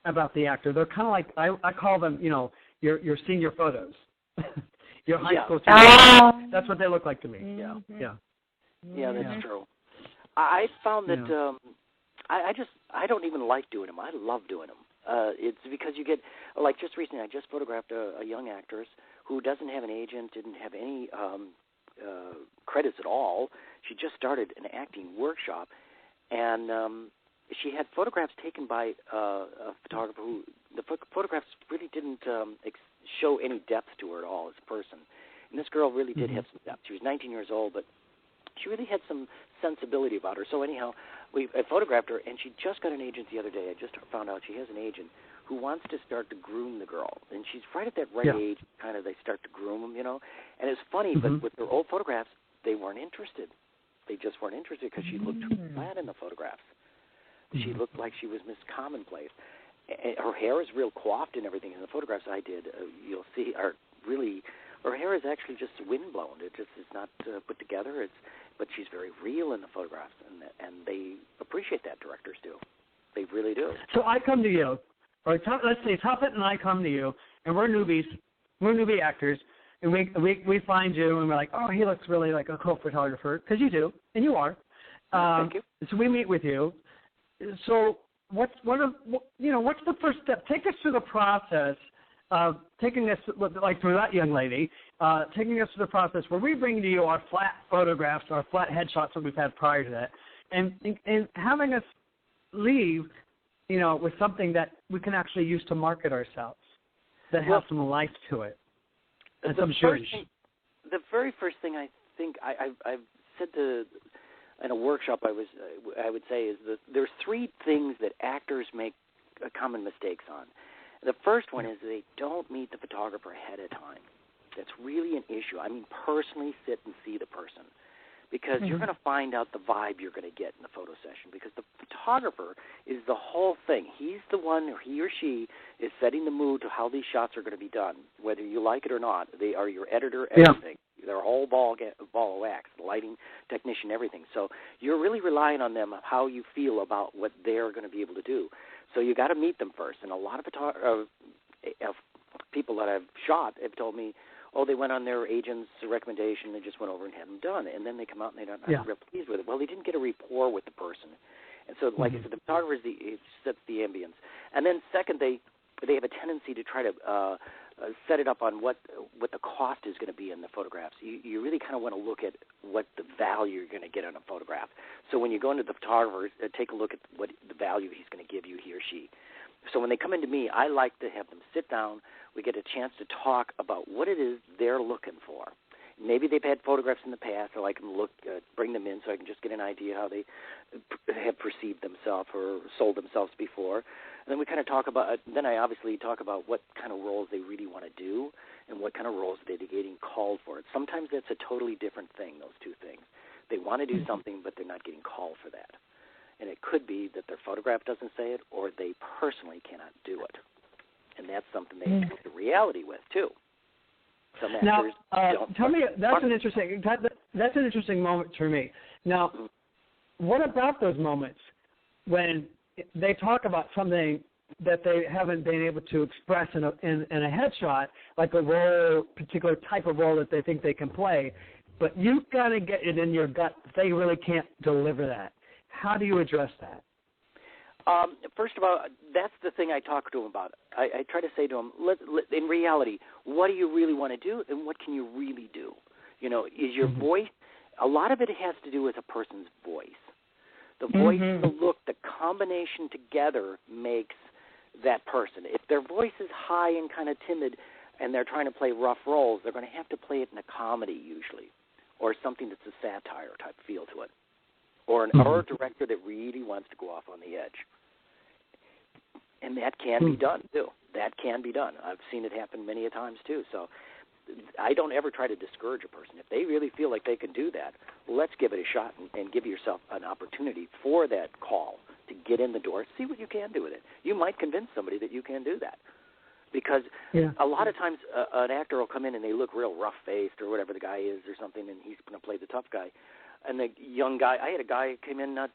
about the actor. They're kind of like, I call them, your senior photos. Your high school senior. That's what they look like to me. Yeah, that's true. I found that I don't even like doing them. I love doing them. It's because you get, like just recently, I just photographed a young actress who doesn't have an agent, didn't have any credits at all. She just started an acting workshop, and she had photographs taken by a photographer who, the photographs really didn't show any depth to her at all as a person. And this girl really did have some depth. She was 19 years old, but she really had some sensibility about her. So anyhow, I photographed her, and she just got an agent the other day. I just found out she has an agent who wants to start to groom the girl. And she's right at that age, kind of, they start to groom them, And it's funny, but with her old photographs, they weren't interested. They just weren't interested because she looked too flat in the photographs. She looked like she was Miss Commonplace. Her hair is real coiffed and everything. In the photographs I did, you'll see, are really, her hair is actually just windblown. It just is not put together. But she's very real in the photographs, and they appreciate that. Directors do. They really do. So I come to you, or let's say Tuffet and I come to you, and we're newbies. We're newbie actors, and we find you, and we're like, oh, he looks really like a cool photographer, because you do, and you are. Thank you. So we meet with you. So what's the first step? Take us through the process of taking us, like through that young lady, taking us through the process where we bring to you our flat photographs, our flat headshots that we've had prior to that, and having us leave, with something that we can actually use to market ourselves, that has some life to it, and some zhuzh. The very first thing I think I've said in a workshop I would say is that there's three things that actors make common mistakes on. The first one is they don't meet the photographer ahead of time. That's really an issue. I mean, personally sit and see the person, because you're going to find out the vibe you're going to get in the photo session, because the photographer is the whole thing. He's the one, or he or she is setting the mood to how these shots are going to be done, whether you like it or not. They are your editor, everything. They're a whole ball of wax, the lighting technician, everything. So you're really relying on them, how you feel about what they're going to be able to do. So you got to meet them first. And a lot of people that I've shot have told me, oh, they went on their agent's recommendation, they just went over and had them done, and then they come out and they're not real pleased with it. Well, they didn't get a rapport with the person. And so, like I said, the photographer it sets the ambience. And then second, they have a tendency to try to set it up on what the cost is going to be in the photographs. You really kind of want to look at what the value you're going to get on a photograph. So when you go into the photographer, take a look at what the value he's going to give you, he or she. So when they come into me, I like to have them sit down. We get a chance to talk about what it is they're looking for. maybe they've had photographs in the past, so I can bring them in so I can just get an idea how they have perceived themselves or sold themselves before. And then we kind of talk about, then I obviously talk about what kind of roles they really want to do and what kind of roles they're getting called for. Sometimes that's a totally different thing, those two things. They want to do something, but they're not getting called for that. And it could be that their photograph doesn't say it, or they personally cannot do it. And that's something they have to get the reality with, too. Some actors don't. Tell me, that's an interesting moment for me. Now, what about those moments when they talk about something that they haven't been able to express in a headshot, like a role, particular type of role that they think they can play, but you've got to get it in your gut that they really can't deliver that? How do you address that? First of all, that's the thing I talk to them about. I try to say to them, in reality, what do you really want to do, and what can you really do? You know, is your voice, a lot of it has to do with a person's voice. The voice, the look, the combination together makes that person. If their voice is high and kind of timid and they're trying to play rough roles, they're going to have to play it in a comedy usually, or something that's a satire type feel to it, or or a director that really wants to go off on the edge. And that can be done, too. That can be done. I've seen it happen many a times, too. So I don't ever try to discourage a person. If they really feel like they can do that, let's give it a shot and give yourself an opportunity for that call to get in the door, see what you can do with it. You might convince somebody that you can do that. Because a lot of times an actor will come in and they look real rough-faced or whatever the guy is or something, and he's going to play the tough guy. And the young guy, I had a guy came in about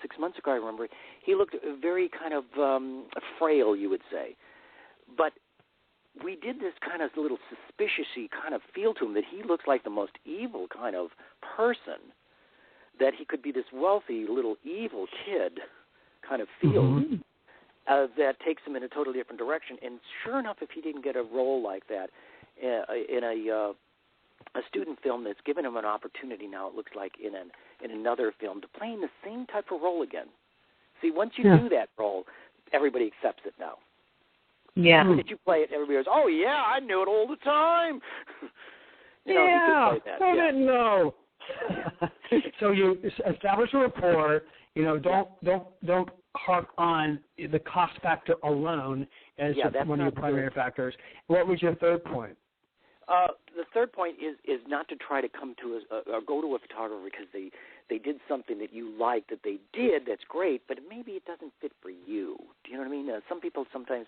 6 months ago, I remember. He looked very kind of frail, you would say. But we did this kind of little suspicious-y kind of feel to him that he looks like the most evil kind of person, that he could be this wealthy little evil kid kind of feel that takes him in a totally different direction. And sure enough, if he didn't get a role like that in a student film that's given him an opportunity now, it looks like, in another film to play in the same type of role again. See, once you do that role, everybody accepts it now. Yeah. When you play it, everybody goes, oh, yeah, I knew it all the time. I didn't know. So you establish a rapport. You know, don't harp on the cost factor alone as one of your primary factors. What was your third point? The third point is not to try to come to or go to a photographer because they did something that you like that they did that's great, but maybe it doesn't fit for you. Do you know what I mean? Some people sometimes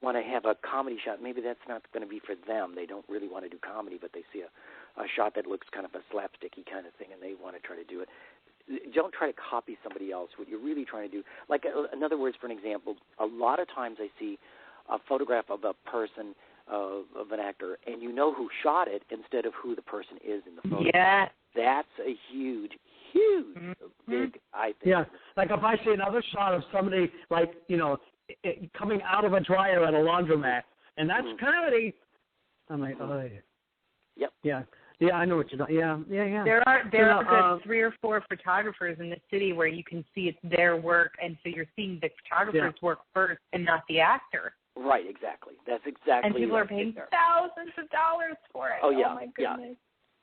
want to have a comedy shot. Maybe that's not going to be for them. They don't really want to do comedy, but they see a shot that looks kind of a slapsticky kind of thing, and they want to try to do it. Don't try to copy somebody else. What you're really trying to do, like in other words, for an example, a lot of times I see a photograph of a person, of an actor, and you know who shot it instead of who the person is in the photo. Yeah. That's a huge, big, I think. Yeah, like if I see another shot of somebody, like, you know, coming out of a dryer at a laundromat, and that's comedy, I'm like, oh, yeah. Yep. Yeah. Yeah, I know what you're doing. Yeah. There are good 3 or 4 photographers in the city where you can see it's their work, and so you're seeing the photographer's work first and not the actor. Right, exactly. That's exactly. And people are paying thousands of dollars for it. Oh, yeah. Oh, my goodness. Yeah.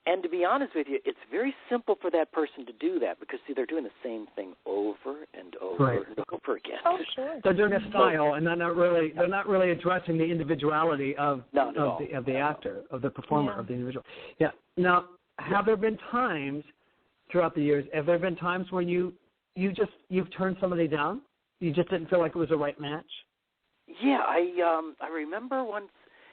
And to be honest with you, it's very simple for that person to do that because, see, they're doing the same thing over and over and over again. Oh, sure. They're doing a style, and they're not really addressing the individuality of the actor, of the performer, of the individual. Yeah. Now, have there been times throughout the years? Have there been times where you've turned somebody down? You just didn't feel like it was the right match? Yeah, I remember once.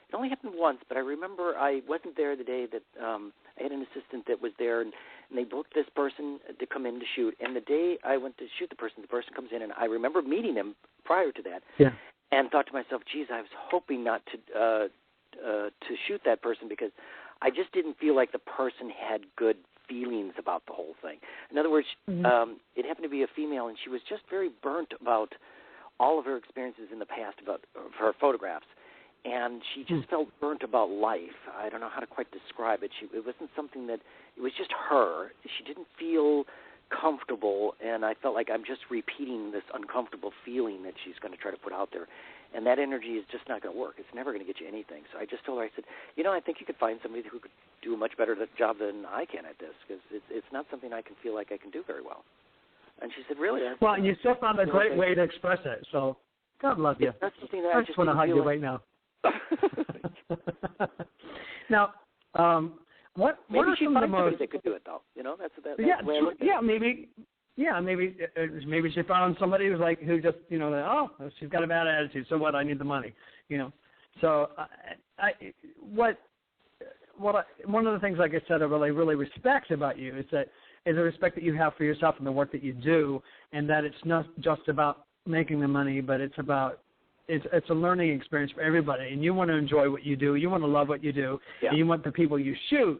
It only happened once, but I remember I wasn't there the day that I had an assistant that was there, and they booked this person to come in to shoot. And the day I went to shoot the person comes in, and I remember meeting him prior to that, and thought to myself, geez, I was hoping not to shoot that person because I just didn't feel like the person had good feelings about the whole thing. In other words, it happened to be a female, and she was just very burnt about all of her experiences in the past about her photographs. And she just felt burnt about life. I don't know how to quite describe it. It wasn't something that, it was just her. She didn't feel comfortable, and I felt like I'm just repeating this uncomfortable feeling that she's going to try to put out there. And that energy is just not going to work. It's never going to get you anything. So I just told her, I said, I think you could find somebody who could do a much better job than I can at this, because it's not something I can feel like I can do very well. And she said, really? Well, and you still found a great way to express it. So God love you. That's something that I just want to hug you right now. Now, what are some of the most? They could do it though. That's yeah, the way I look at it. Maybe she found somebody who just she's got a bad attitude. So what? I need the money. So one of the things, like I said, I really respect about you is the respect that you have for yourself and the work that you do, and that it's not just about making the money, but it's a learning experience for everybody, and you want to enjoy what you do, you want to love what you do, and you want the people you shoot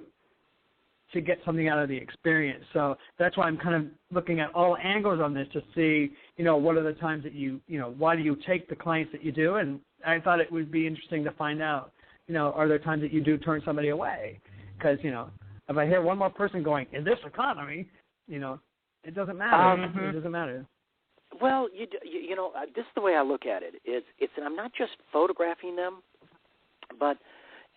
to get something out of the experience. So that's why I'm kind of looking at all angles on this to see, what are the times that why do you take the clients that you do? And I thought it would be interesting to find out, are there times that you do turn somebody away? Because, if I hear one more person going, in this economy, it doesn't matter. It doesn't matter. Well, this is the way I look at it. It's I'm not just photographing them, but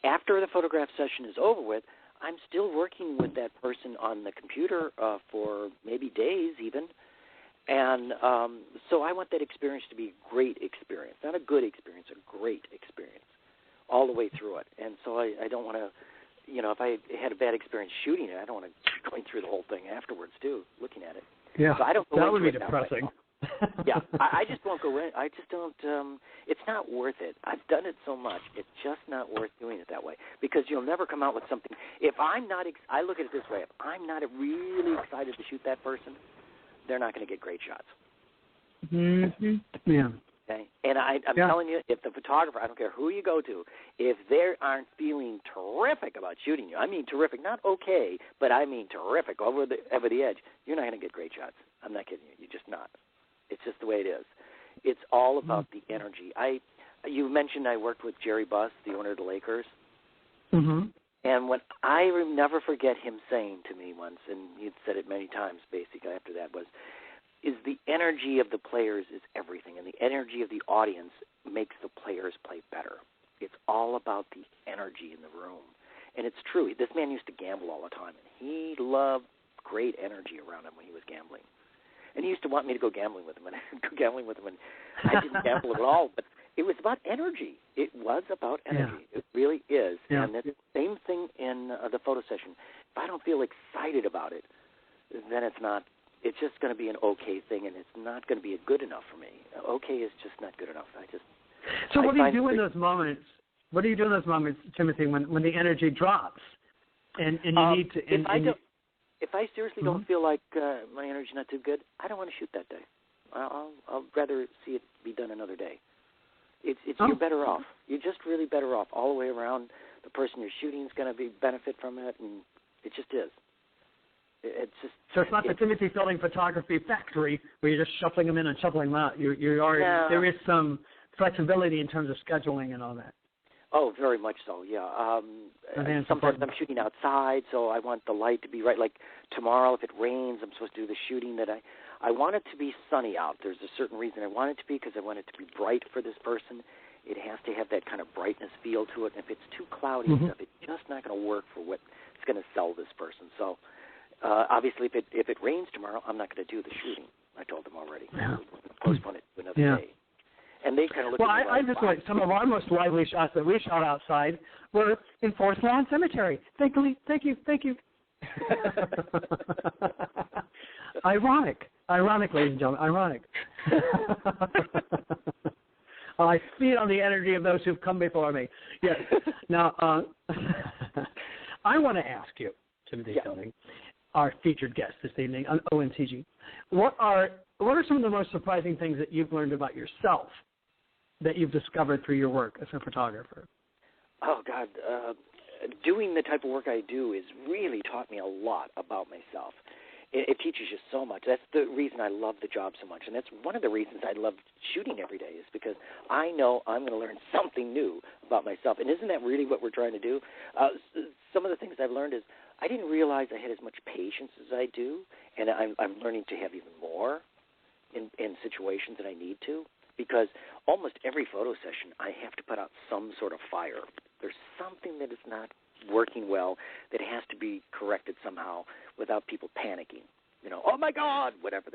after the photograph session is over with, I'm still working with that person on the computer for maybe days even. And so I want that experience to be a great experience, not a good experience, a great experience all the way through it. And so I don't want to, if I had a bad experience shooting it, I don't want to be going through the whole thing afterwards too, looking at it. Yeah, so I don't go that would be it depressing. Yeah, I just won't go in. I just don't. It's not worth it. I've done it so much. It's just not worth doing it that way, because you'll never come out with something. If I'm not, I look at it this way: if I'm not really excited to shoot that person, they're not going to get great shots. Mm-hmm. Yeah. Okay. And I'm telling you, if the photographer, I don't care who you go to, if they aren't feeling terrific about shooting you, I mean terrific, not okay, but I mean terrific, over the edge, you're not going to get great shots. I'm not kidding you. You're just not. It's just the way it is. It's all about the energy. You mentioned I worked with Jerry Buss, the owner of the Lakers. Mm-hmm. And when I will never forget him saying to me once, and he'd said it many times basically after that, is the energy of the players is everything, and the energy of the audience makes the players play better. It's all about the energy in the room. And it's true. This man used to gamble all the time, and he loved great energy around him when he was gambling. And he used to want me to go gambling with him, and I'd go gambling with him, and I didn't gamble at all. But it was about energy. It was about energy. Yeah. It really is. Yeah. And it's the same thing in the photo session. If I don't feel excited about it, then it's not. It's just going to be an okay thing, and it's not going to be good enough for me. Okay is just not good enough. So what do you do in those moments? What do you do in those moments, Timothy, when the energy drops, and you need to? If I seriously don't feel like my energy's not too good, I don't want to shoot that day. I'll rather see it be done another day. You're better off. You're just really better off all the way around. The person you're shooting is going to benefit from it, and it just is. So it's not the Timothy Fielding Photography Factory where you're just shuffling them in and shuffling them out. There is some flexibility in terms of scheduling and all that. Oh, very much so, yeah. Sometimes I'm shooting outside, so I want the light to be right. Like tomorrow, if it rains, I'm supposed to do the shooting that I want it to be sunny out. There's a certain reason I want it to be, because I want it to be bright for this person. It has to have that kind of brightness feel to it. And if it's too cloudy and stuff, it's just not going to work for what it's going to sell this person. So obviously, if it rains tomorrow, I'm not going to do the shooting. I told them already. Yeah. Postpone it to another day. And they kind of look at me I just like some of our most lively shots that we shot outside were in Forest Lawn Cemetery. Thank you. Ironic, ladies and gentlemen, ironic. I feed on the energy of those who've come before me. Yes. Now, I want to ask you, Timothy Fielding, our featured guest this evening on ONCG, what are some of the most surprising things that you've learned about yourself that you've discovered through your work as a photographer? Oh, God. Doing the type of work I do has really taught me a lot about myself. It teaches you so much. That's the reason I love the job so much, and that's one of the reasons I love shooting every day, is because I know I'm going to learn something new about myself. And isn't that really what we're trying to do? Some of the things I've learned is I didn't realize I had as much patience as I do, and I'm learning to have even more in situations that I need to. because almost every photo session I have to put out some sort of fire. There's something that is not working well that has to be corrected somehow without people panicking. Oh my God, whatever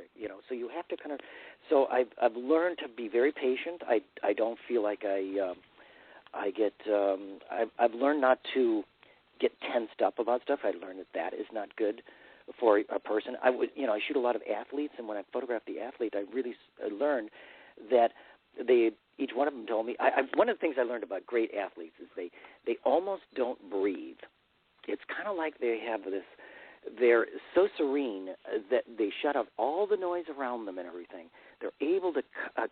so you have to kind of. So I've learned to be very patient. I don't feel like I get. I've learned not to get tensed up about stuff. I learned that is not good for a person. I shoot a lot of athletes, and when I photograph the athlete, I really learned that each one of them told me. One of the things I learned about great athletes is they almost don't breathe. It's kind of like they have this. They're so serene that they shut out all the noise around them and everything. They're able to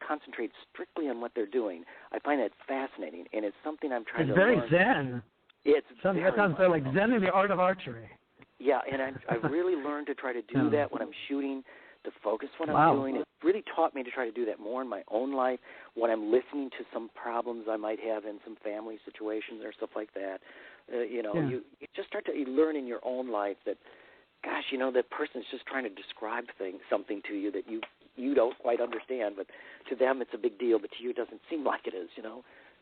concentrate strictly on what they're doing. I find that fascinating, and it's something I'm trying to learn. It's very zen. It's something that sounds like zen in the art of archery. Yeah, and I've really learned to try to do that when I'm shooting, to focus what I'm doing. It's really taught me to try to do that more in my own life when I'm listening to some problems I might have in some family situations or stuff like that. You just start to learn in your own life that, gosh, that person's just trying to describe something to you that you don't quite understand, but to them it's a big deal, but to you it doesn't seem like it is,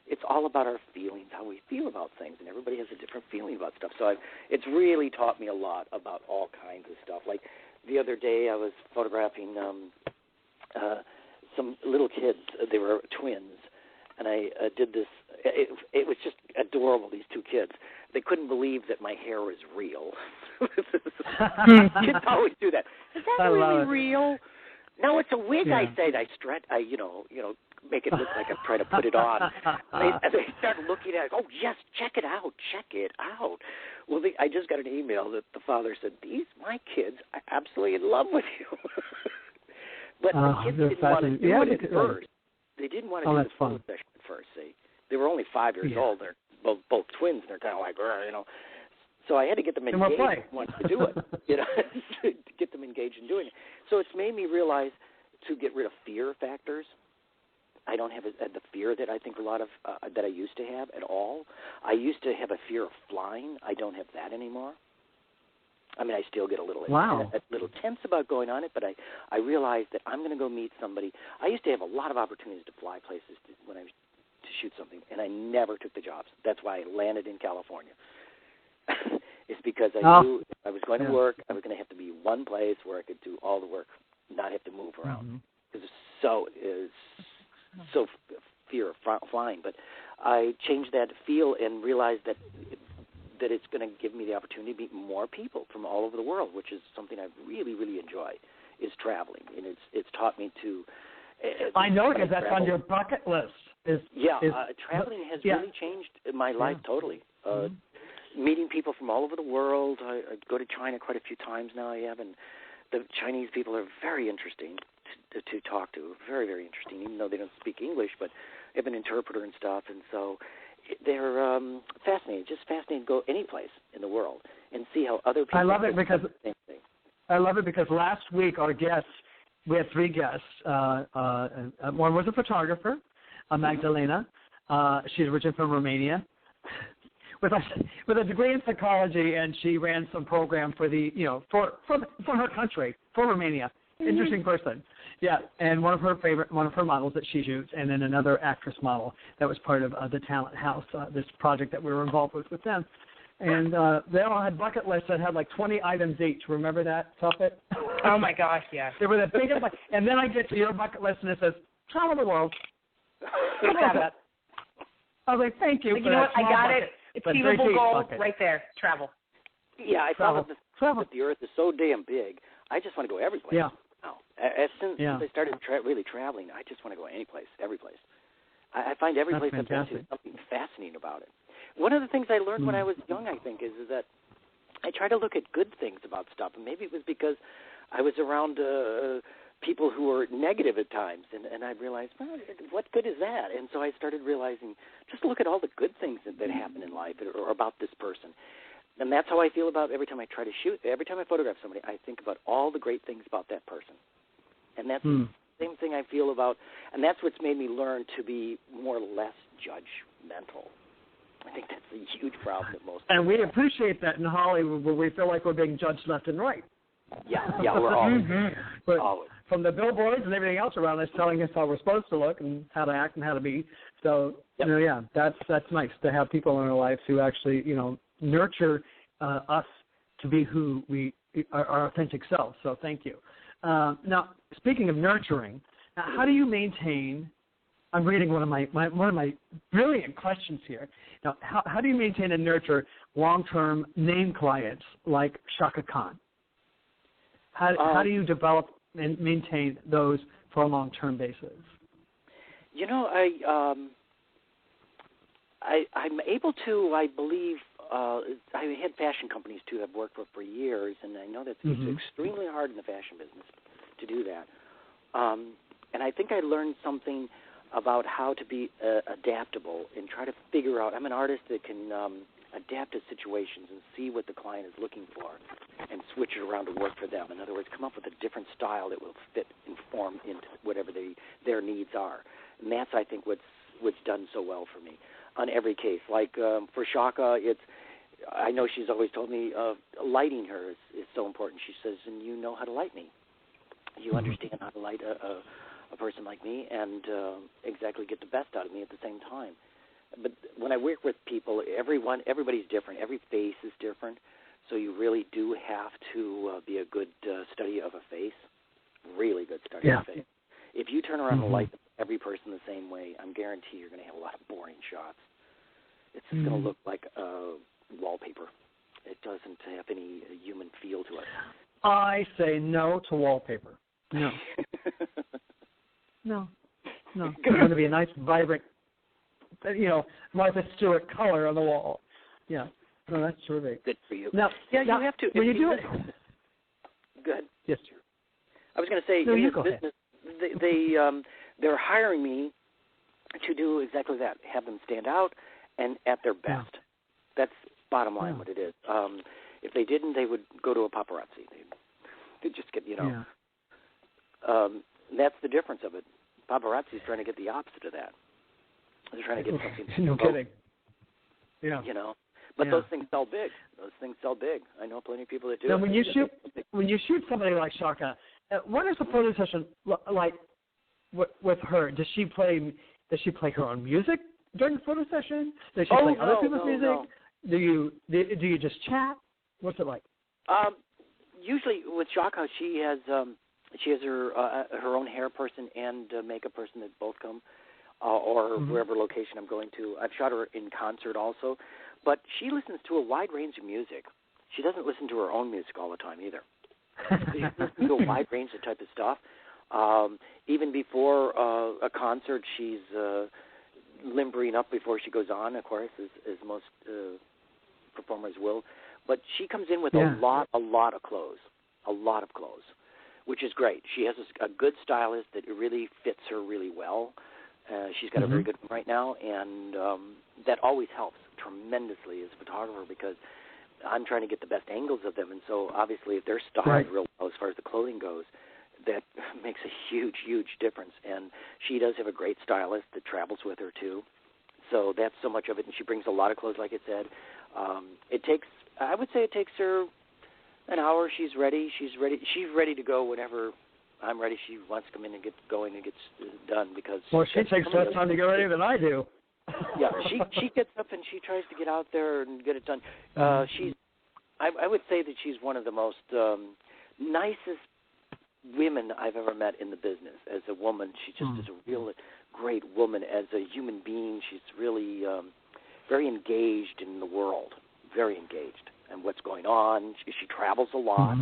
It's all about our feelings, how we feel about things, and everybody has a different feeling about stuff. So it's really taught me a lot about all kinds of stuff. Like the other day I was photographing some little kids. They were twins, and I did this. It was just adorable, these two kids. They couldn't believe that my hair was real. Kids always do that. Is that really real? No, it's a wig, I said. I stretch, make it look like I'm trying to put it on. They started looking at it. Oh, yes, check it out. Well, I just got an email that the father said, my kids are absolutely in love with you. But the kids didn't want to do it at first. They didn't want to do the photo session at first, see. They were only 5 years old. They're both twins, and they're kind of like, So I had to get them engaged once to do it, to get them engaged in doing it. So it's made me realize to get rid of fear factors. I don't have the fear that I think a lot of that I used to have at all. I used to have a fear of flying. I don't have that anymore. I mean, I still get a little tense about going on it, but I realized that I'm going to go meet somebody. I used to have a lot of opportunities to fly places when I was to shoot something, and I never took the jobs. That's why I landed in California. It's because I knew if I was going to work, I was going to have to be one place where I could do all the work, not have to move around. Because it's so fear of flying. But I changed that feel and realized that it's going to give me the opportunity to meet more people from all over the world, which is something I really, really enjoy, is traveling. And it's taught me to... I know, because that's on your bucket list. Traveling has really changed my life totally. Meeting people from all over the world. I go to China quite a few times now. I have, and the Chinese people are very interesting to talk to. Very, very interesting, even though they don't speak English, but they have an interpreter and stuff. And so they're fascinating. Just fascinating to go any place in the world and see how other people. I love it because last week we had 3 guests. One was a photographer, Magdalena. She's originally from Romania. With a degree in psychology, and she ran some program for for her country, for Romania. Interesting person, And one of her models that she shoots, and then another actress model that was part of the Talent House, this project that we were involved with them. And they all had bucket lists that had like 20 items each. Remember that, Tuffet? Oh my gosh, yes. They were the biggest. And then I get to your bucket list, and it says travel the world. I was like, thank you. You know what? I got bucket. it. Achievable goal right there. Travel. Yeah, I found that the Earth is so damn big. I just want to go every place. Yeah. Now, as soon as I started really traveling, I just want to go any place, every place. I find every place that there's something fascinating about it. One of the things I learned when I was young, I think, is that I try to look at good things about stuff, and maybe it was because I was around people who were negative at times, and I realized, well, what good is that? And so I started realizing, just look at all the good things that happen in life or about this person. And that's how I feel about every time I try to shoot. Every time I photograph somebody, I think about all the great things about that person. And that's the same thing I feel about, and that's what's made me learn to be more or less judgmental. I think that's a huge problem that most people And we appreciate that in Hollywood, where we feel like we're being judged left and right. Yeah, we're always. But, always. from the billboards and everything else around us telling us how we're supposed to look and how to act and how to be. So, that's nice to have people in our lives who actually, nurture us to be who we our authentic selves. So thank you. Now, speaking of nurturing, how do you maintain? I'm reading one of my brilliant questions here. Now, how do you maintain and nurture long-term name clients like Chaka Khan? How do you develop and maintain those for a long-term basis? I'm able to, I believe, I had fashion companies, too, I've worked for years, and I know that it's extremely hard in the fashion business to do that. And I think I learned something about how to be adaptable and try to figure out. I'm an artist that can adapt to situations and see what the client is looking for and switch it around to work for them. In other words, come up with a different style that will fit and form into whatever their needs are. And that's, I think, what's done so well for me on every case. Like for Chaka, I know she's always told me lighting her is so important. She says, and you know how to light me. You understand how to light a person like me and exactly get the best out of me at the same time. But when I work with people, everybody's different. Every face is different. So you really do have to be a good study of a face, really good study of a face. If you turn around and light every person the same way, I'm guarantee you're going to have a lot of boring shots. It's just going to look like wallpaper. It doesn't have any human feel to it. I say no to wallpaper. No. No. It's going to be a nice, vibrant, Martha Stewart color on the wall. Yeah. No, that's terrific. Good for you. Now, you have to. When you do it. Good. Yes, sir. I was going to say, no, in you this go business, ahead. they're hiring me to do exactly that, have them stand out and at their best. Yeah. That's bottom line what it is. If they didn't, they would go to a paparazzi. They'd just get, that's the difference of it. Paparazzi's trying to get the opposite of that. They're trying to get something. No kidding. Yeah. But those things sell big. I know plenty of people that do. Now, when you shoot somebody like Chaka, what is the photo session like with her? Does she play her own music during the photo session? Does she play other people's music? No. Do you just chat? What's it like? Usually with Chaka, she has her own hair person and makeup person that both come, or wherever location I'm going to. I've shot her in concert also, but she listens to a wide range of music. She doesn't listen to her own music all the time either. She listens to a wide range of type of stuff. Even before a concert, she's limbering up before she goes on, of course, as most performers will. But she comes in with a lot of clothes, which is great. She has a good stylist that really fits her really well. She's got a very good one right now, and that always helps tremendously as a photographer because I'm trying to get the best angles of them. And so obviously if they're styled real well as far as the clothing goes, that makes a huge, huge difference. And she does have a great stylist that travels with her too. So that's so much of it, and she brings a lot of clothes, like I said. I would say it takes her an hour. She's ready. She's ready to go whenever I'm ready. She wants to come in and get going and gets done because. Well, she takes less time to get ready than I do. Yeah, she gets up and she tries to get out there and get it done. I would say that she's one of the most nicest women I've ever met in the business. As a woman, she just is a real great woman. As a human being, she's really very engaged in the world, very engaged in what's going on. She travels a lot.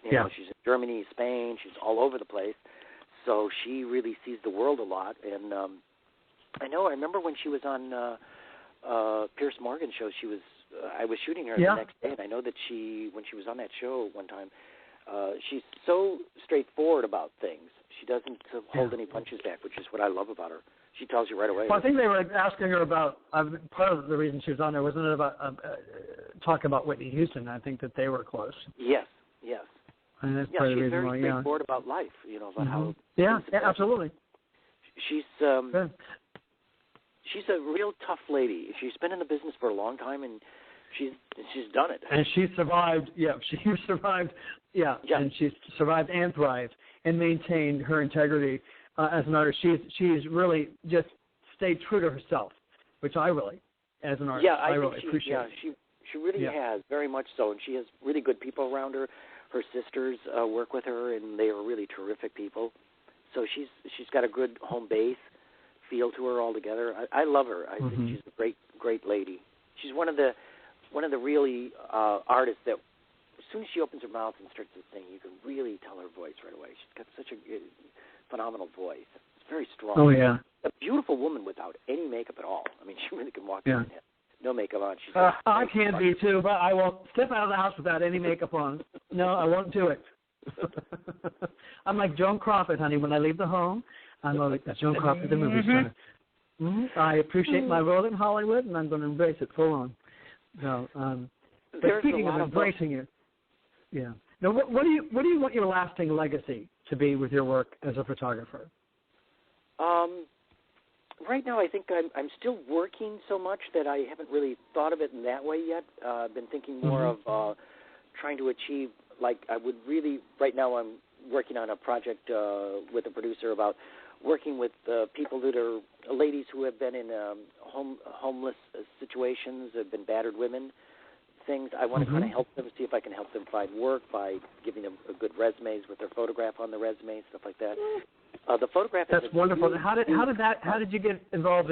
You know, she's in Germany, Spain. She's all over the place. So she really sees the world a lot. And I remember when she was on Pierce Morgan's show, I was shooting her the next day, and I know that when she was on that show one time, she's so straightforward about things. She doesn't hold any punches back, which is what I love about her. She tells you right away. Well, I think they were asking her about, part of the reason she was on there, wasn't it about talking about Whitney Houston? I think that they were close. Yes. And that's part of the reason why, she's very straightforward about life, about how... Yeah, absolutely. She's a real tough lady. She's been in the business for a long time, and she's done it. And she survived, and she's survived and thrived. and maintained her integrity as an artist. She's really just stayed true to herself, which I really, as an artist, I really appreciate. Yeah, she really has, very much so, and she has really good people around her. Her sisters work with her, and they are really terrific people. So she's got a good home base feel to her altogether. I love her. I think she's a great lady. She's one of the really artists that as soon as she opens her mouth and starts to sing, you can really tell her voice right away. She's got such a phenomenal voice. It's very strong. Oh, yeah. A beautiful woman without any makeup at all. I mean, she really can walk in and have no makeup on. She's I can be, too, but I won't step out of the house without any makeup on. No, I won't do it. I'm like Joan Crawford, honey. When I leave the home, I'm like Joan Crawford, the movie star. I appreciate my role in Hollywood, and I'm going to embrace it full on. So, but speaking of embracing it, Now, what do you want your lasting legacy to be with your work as a photographer? Right now, I think I'm still working so much that I haven't really thought of it in that way yet. I've been thinking more of trying to achieve, like I would really, right now I'm working on a project with a producer about working with people that are ladies who have been in homeless situations, have been battered women, things. I want to kind of help them, see if I can help them find work by giving them good resumes with their photograph on the resume, stuff like that. The photograph. That's wonderful. How did you get involved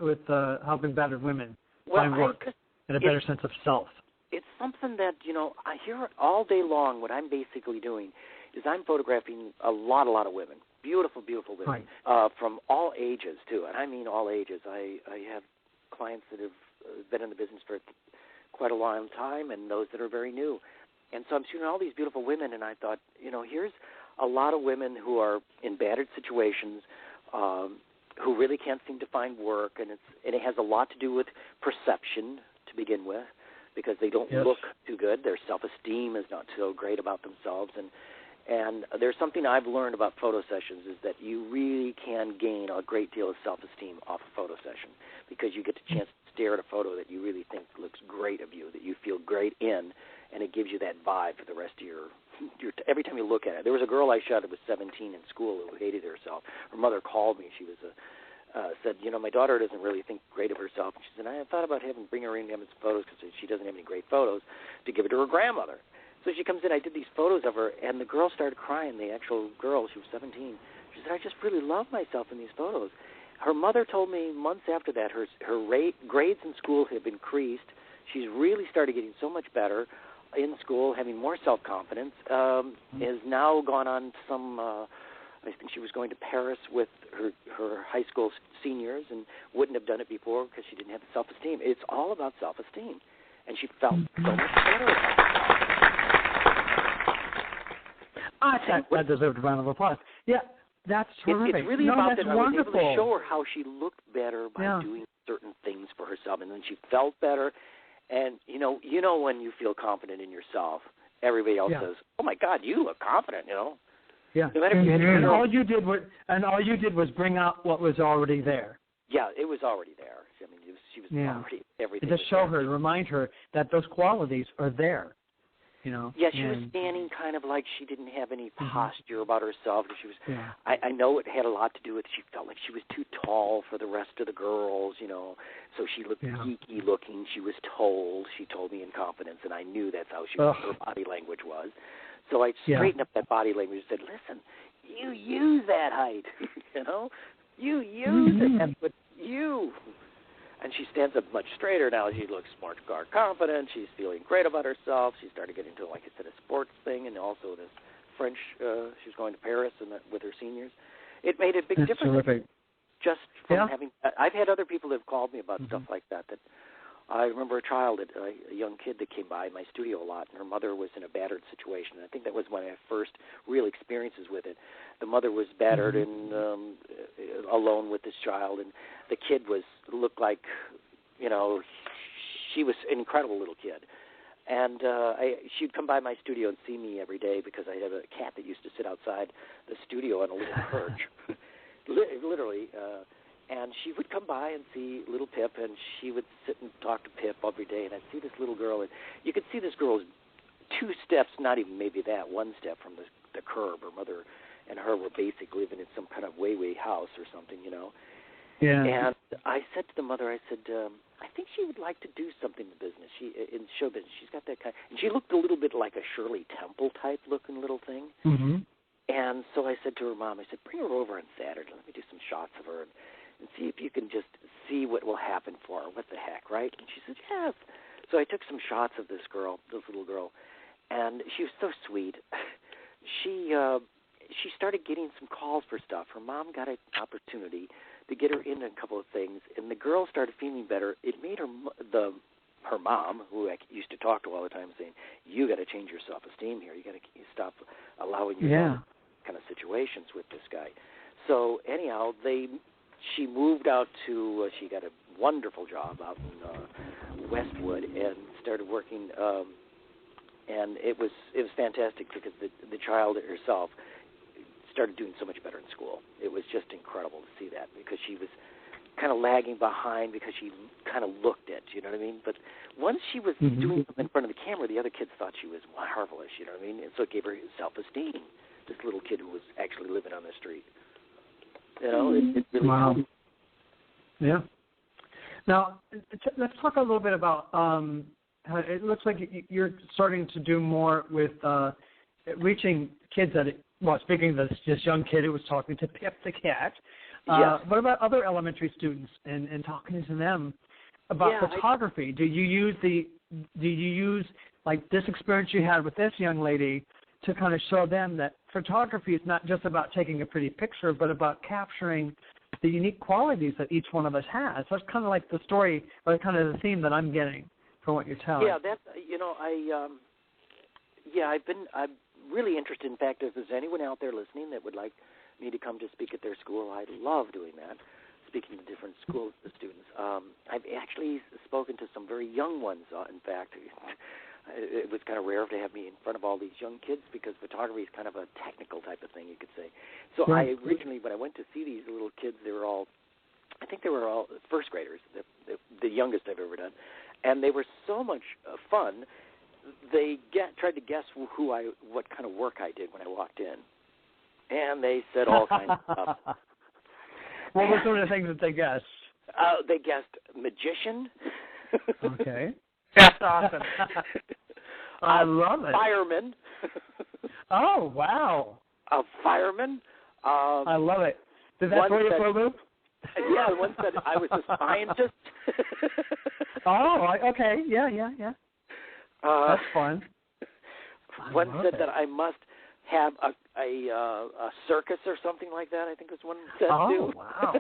with helping battered women find work and a better sense of self? It's something that I hear all day long. What I'm basically doing is I'm photographing a lot of women, beautiful women, from all ages too, and I mean all ages. I have clients that have been in the business for quite a long time, and those that are very new. And so I'm shooting all these beautiful women, and I thought, here's a lot of women who are in battered situations, who really can't seem to find work, and it has a lot to do with perception to begin with, because they don't look too good. Their self-esteem is not so great about themselves, and there's something I've learned about photo sessions is that you really can gain a great deal of self-esteem off a photo session, because you get the chance to stare at a photo that you really think looks great of you, that you feel great in, and it gives you that vibe for the rest of your every time you look at it. There was a girl I shot that was 17 in school who hated herself. Her mother called me. She was said, my daughter doesn't really think great of herself. And she said, I thought about bring her in to have some photos because she doesn't have any great photos to give it to her grandmother. So she comes in. I did these photos of her, and the girl started crying. The actual girl, she was 17. She said, I just really love myself in these photos. Her mother told me months after that her grades in school have increased. She's really started getting so much better in school, having more self-confidence, has now gone on some, I think she was going to Paris with her high school seniors and wouldn't have done it before because she didn't have the self-esteem. It's all about self-esteem. And she felt so much better about it. I think that deserved a round of applause. Yeah, that's terrific. It's really about that. Wonderful. I was able to show her how she looked better by doing certain things for herself, and then she felt better. And when you feel confident in yourself, everybody else says, "Oh my God, you look confident." Yeah. No matter and all you did was bring out what was already there. Yeah, it was already there. I mean, she was already everything. To show her, remind her that those qualities are there. Yeah, she was standing kind of like she didn't have any posture about herself. She was. Yeah. I know it had a lot to do with she felt like she was too tall for the rest of the girls. So she looked geeky looking. She was told. She told me in confidence, and I knew that's how her body language was. So I straightened up that body language and said, "Listen, you use that height. You use it. That's what you." And she stands up much straighter now. She looks more confident. She's feeling great about herself. She started getting into, like I said, a sports thing, and also this French. She's going to Paris with her seniors. It made a big difference. Terrific. Just from having. I've had other people that have called me about stuff like that. That I remember a young kid that came by my studio a lot, and her mother was in a battered situation. And I think that was one of my first real experiences with it. The mother was battered and alone with this child, and the kid looked like, she was an incredible little kid. And she'd come by my studio and see me every day because I had a cat that used to sit outside the studio on a little perch, literally. And she would come by and see little Pip, and she would sit and talk to Pip every day. And I'd see this little girl, and you could see this girl's 2 steps, not even maybe that, 1 step from the curb. Her mother and her were basically living in some kind of way house or something, you know. Yeah. And I said to the mother, I said, I think she would like to do something in business. In show business, she's got that kind. And she looked a little bit like a Shirley Temple type looking little thing. Mm-hmm. And so I said to her mom, I said, bring her over on Saturday. Let me do some shots of her and see if you can just see what will happen for her. What the heck, right? And she said, yes. So I took some shots of this little girl, and she was so sweet. She started getting some calls for stuff. Her mom got an opportunity to get her in a couple of things, and the girl started feeling better. It made her mom, who I used to talk to all the time, saying, you got to change your self-esteem here. You got to stop allowing yourself kind of situations with this guy. So anyhow, she moved out to, she got a wonderful job out in Westwood and started working, and it was fantastic because the child herself started doing so much better in school. It was just incredible to see that, because she was kind of lagging behind because she kind of looked it, you know what I mean? But once she was doing something in front of the camera, the other kids thought she was marvelous, you know what I mean? And so it gave her self-esteem, this little kid who was actually living on the street. You know, it's really cool. Yeah. Now, let's talk a little bit about how it looks like you're starting to do more with reaching kids that, speaking of this young kid who was talking to Pip the cat, what about other elementary students and talking to them about photography? Do you use like this experience you had with this young lady to kind of show them that photography is not just about taking a pretty picture, but about capturing the unique qualities that each one of us has? That's kind of like the story, or kind of the theme that I'm getting from what you're telling. Yeah, that's, I'm really interested. In fact, if there's anyone out there listening that would like me to come to speak at their school, I'd love doing that, speaking to different school students. I've actually spoken to some very young ones, in fact. It was kind of rare to have me in front of all these young kids, because photography is kind of a technical type of thing, you could say. So I originally, when I went to see these little kids, they were all first graders, the youngest I've ever done. And they were so much fun. They tried to guess what kind of work I did when I walked in. And they said all kinds of stuff. What were some of the things that they guessed? They guessed magician. Okay. That's awesome. I love it. Fireman. Oh, wow. A fireman. I love it. Did that throw you for a loop? Yeah, one said I was a scientist. Okay. Yeah. That's fun. One said that I must have a circus or something like that. I think was one said too. Oh, wow.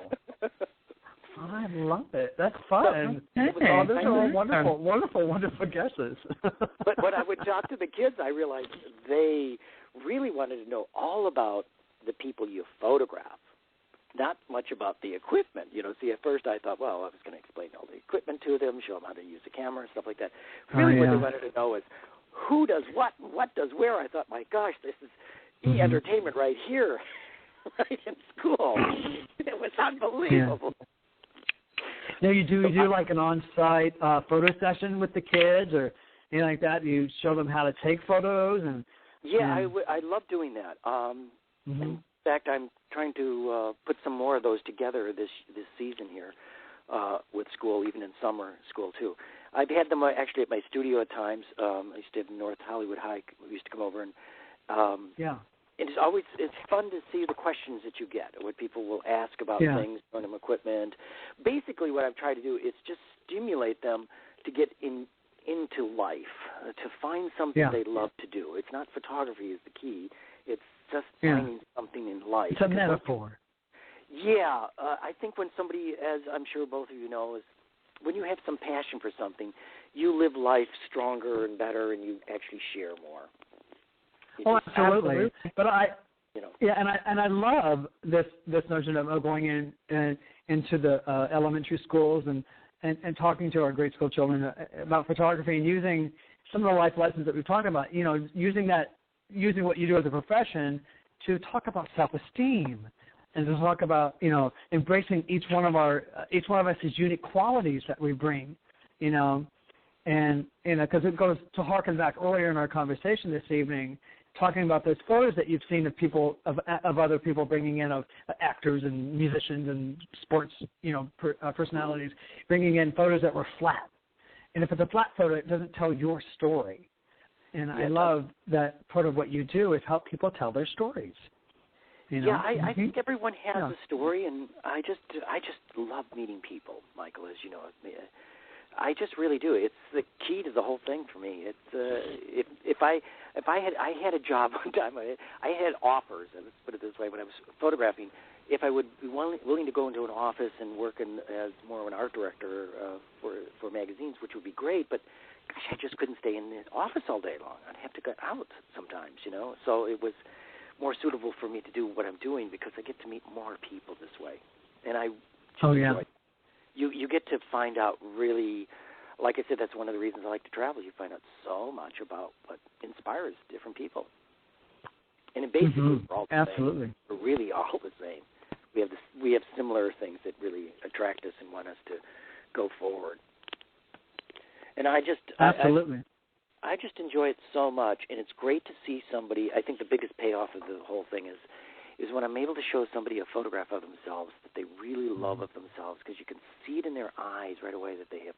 I love it. That's fun. Those are all wonderful guesses. But when I would talk to the kids, I realized they really wanted to know all about the people you photograph, not much about the equipment. See, at first I thought, well, I was going to explain all the equipment to them, show them how to use the camera and stuff like that. Really what they wanted to know is who does what does where. I thought, my gosh, this is e-entertainment right here, right in school. It was unbelievable. Yeah. Now, you do like an on-site photo session with the kids or anything like that? You show them how to take photos? I love doing that. In fact, I'm trying to put some more of those together this season here with school, even in summer school too. I've had them actually at my studio at times. I used to have North Hollywood High. We used to come over and it's fun to see the questions that you get, what people will ask about things, random equipment. Basically, what I've tried to do is just stimulate them to get into life, to find something they love to do. It's not photography is the key. It's just finding something in life. It's a metaphor. I think when somebody, as I'm sure both of you know, is when you have some passion for something, you live life stronger and better, and you actually share more. Absolutely. But I love this notion of going into the elementary schools and talking to our grade school children about photography and using some of the life lessons that we've talked about. Using what you do as a profession to talk about self-esteem and to talk about embracing each one of us' unique qualities that we bring. And because it goes to harken back earlier in our conversation this evening talking about those photos that you've seen of people of other people bringing in, of actors and musicians and sports, personalities, bringing in photos that were flat. And if it's a flat photo, it doesn't tell your story. And I love that part of what you do is help people tell their stories. Yeah, I think everyone has a story, and I just love meeting people, Michael, as you know. I just really do. It's the key to the whole thing for me. It's if I had a job one time, I had offers. Let's put it this way: when I was photographing, if I would be willing to go into an office and work as more of an art director for magazines, which would be great, but gosh, I just couldn't stay in the office all day long. I'd have to get out sometimes, So it was more suitable for me to do what I'm doing because I get to meet more people this way, and I enjoy it. You get to find out really, like I said, that's one of the reasons I like to travel. You find out so much about what inspires different people. And basically, we're all the same. We're really all the same. We have similar things that really attract us and want us to go forward. And I just I just enjoy it so much, and it's great to see somebody. I think the biggest payoff of the whole thing is when I'm able to show somebody a photograph of themselves that they really love of themselves, because you can see it in their eyes right away that they have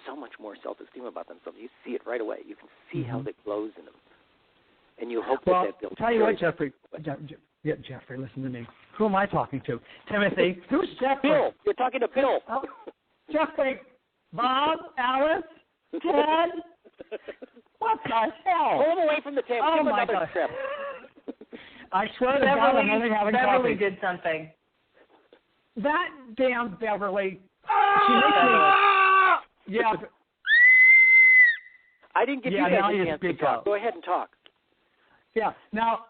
so much more self-esteem about themselves. You see it right away. You can see how it glows in them. And you hope that builds. Tell you what, Jeffrey. Jeffrey, listen to me. Who am I talking to? Timothy. Who's Jeffrey? Bill. You're talking to Bill. Jeffrey. Bob. Alice. Ted. What the hell? Pull him away from the table. Oh, my God. I swear to God, I'm only having coffee. Beverly did something. That damn Beverly. She makes me... Yeah. I didn't give you guys a chance to talk. Go ahead and talk. Yeah. Now,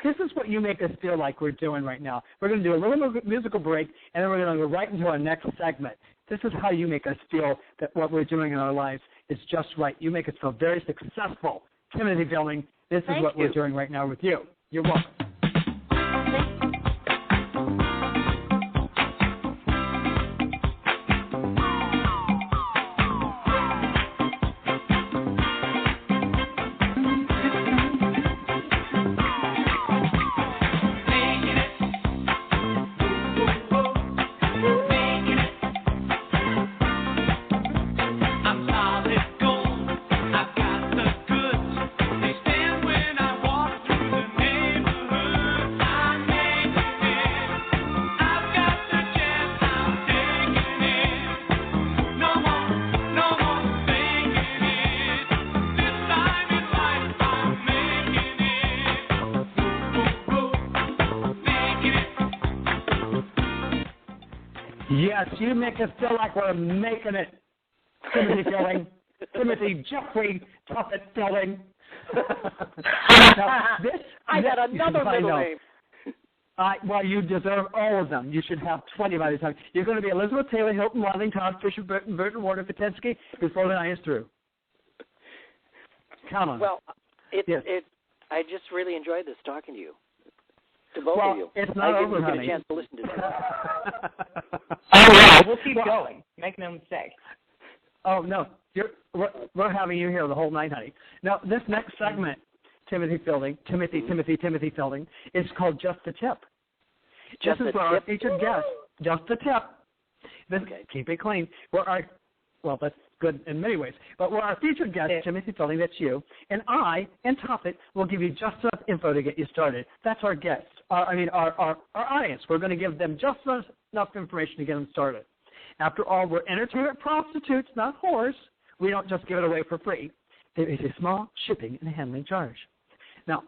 this is what you make us feel like we're doing right now. We're going to do a little musical break, and then we're going to go right into our next segment. This is how you make us feel that what we're doing in our lives is just right. You make us feel very successful. Timothy Fielding, this is what we're doing right now with you. You're welcome. Yes, you make us feel like we're making it. Timothy Fielding. Timothy Jeffrey Tuffet Fielding. I got another middle name. Well, you deserve all of them. You should have 20 by the time. You're going to be Elizabeth Taylor, Hilton, Wading, Todd, Fisher, Burton, Burton, Warner, Vitensky, before the night is through. Come on. Well, I just really enjoyed this talking to you. To both of you. It's not over, honey. I didn't get a chance to listen to this. We'll keep going. Make no mistake. Oh, no. We're having you here the whole night, honey. Now, this next segment, Timothy Fielding, Timothy Fielding, is called Just the Tip. This is where our featured guest, Just the Tip. Keep it clean. Well, that's good in many ways. But we're our featured guest, Timothy Fielding, that's you, and I and Tuffet will give you just enough info to get you started. That's our guests. Our audience. We're going to give them just enough information to get them started. After all, we're entertainment prostitutes, not whores. We don't just give it away for free. There is a small shipping and handling charge. Now,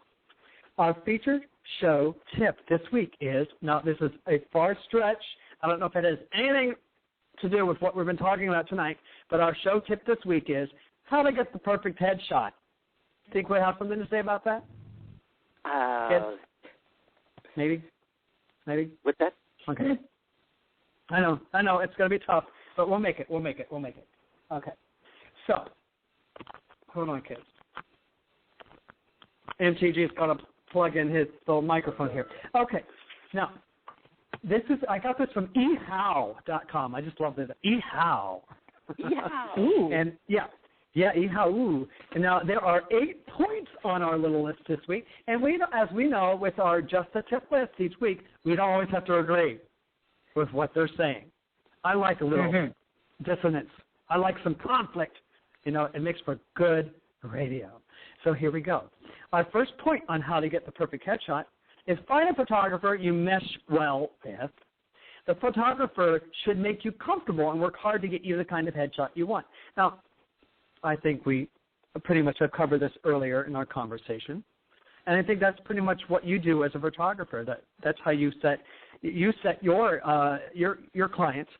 our featured show tip this week is, now this is a far stretch. I don't know if it has anything to do with what we've been talking about tonight, but our show tip this week is how to get the perfect headshot. Think we have something to say about that? Maybe? What's that? Okay. I know. It's going to be tough, but we'll make it. Okay. So, hold on, kids. MTG's got to plug in his little microphone here. Okay. Now, I got this from ehow.com. I just love this. Ehow. Ehow. And, yeah, ehow. And now, there are 8 points on our little list this week. And as we know, with our Just a Tip list each week, we don't always have to agree with what they're saying. I like a little dissonance. I like some conflict. It makes for good radio. So here we go. Our first point on how to get the perfect headshot is find a photographer you mesh well with. The photographer should make you comfortable and work hard to get you the kind of headshot you want. Now, I think we pretty much have covered this earlier in our conversation, and I think that's pretty much what you do as a photographer. That's how you set your clients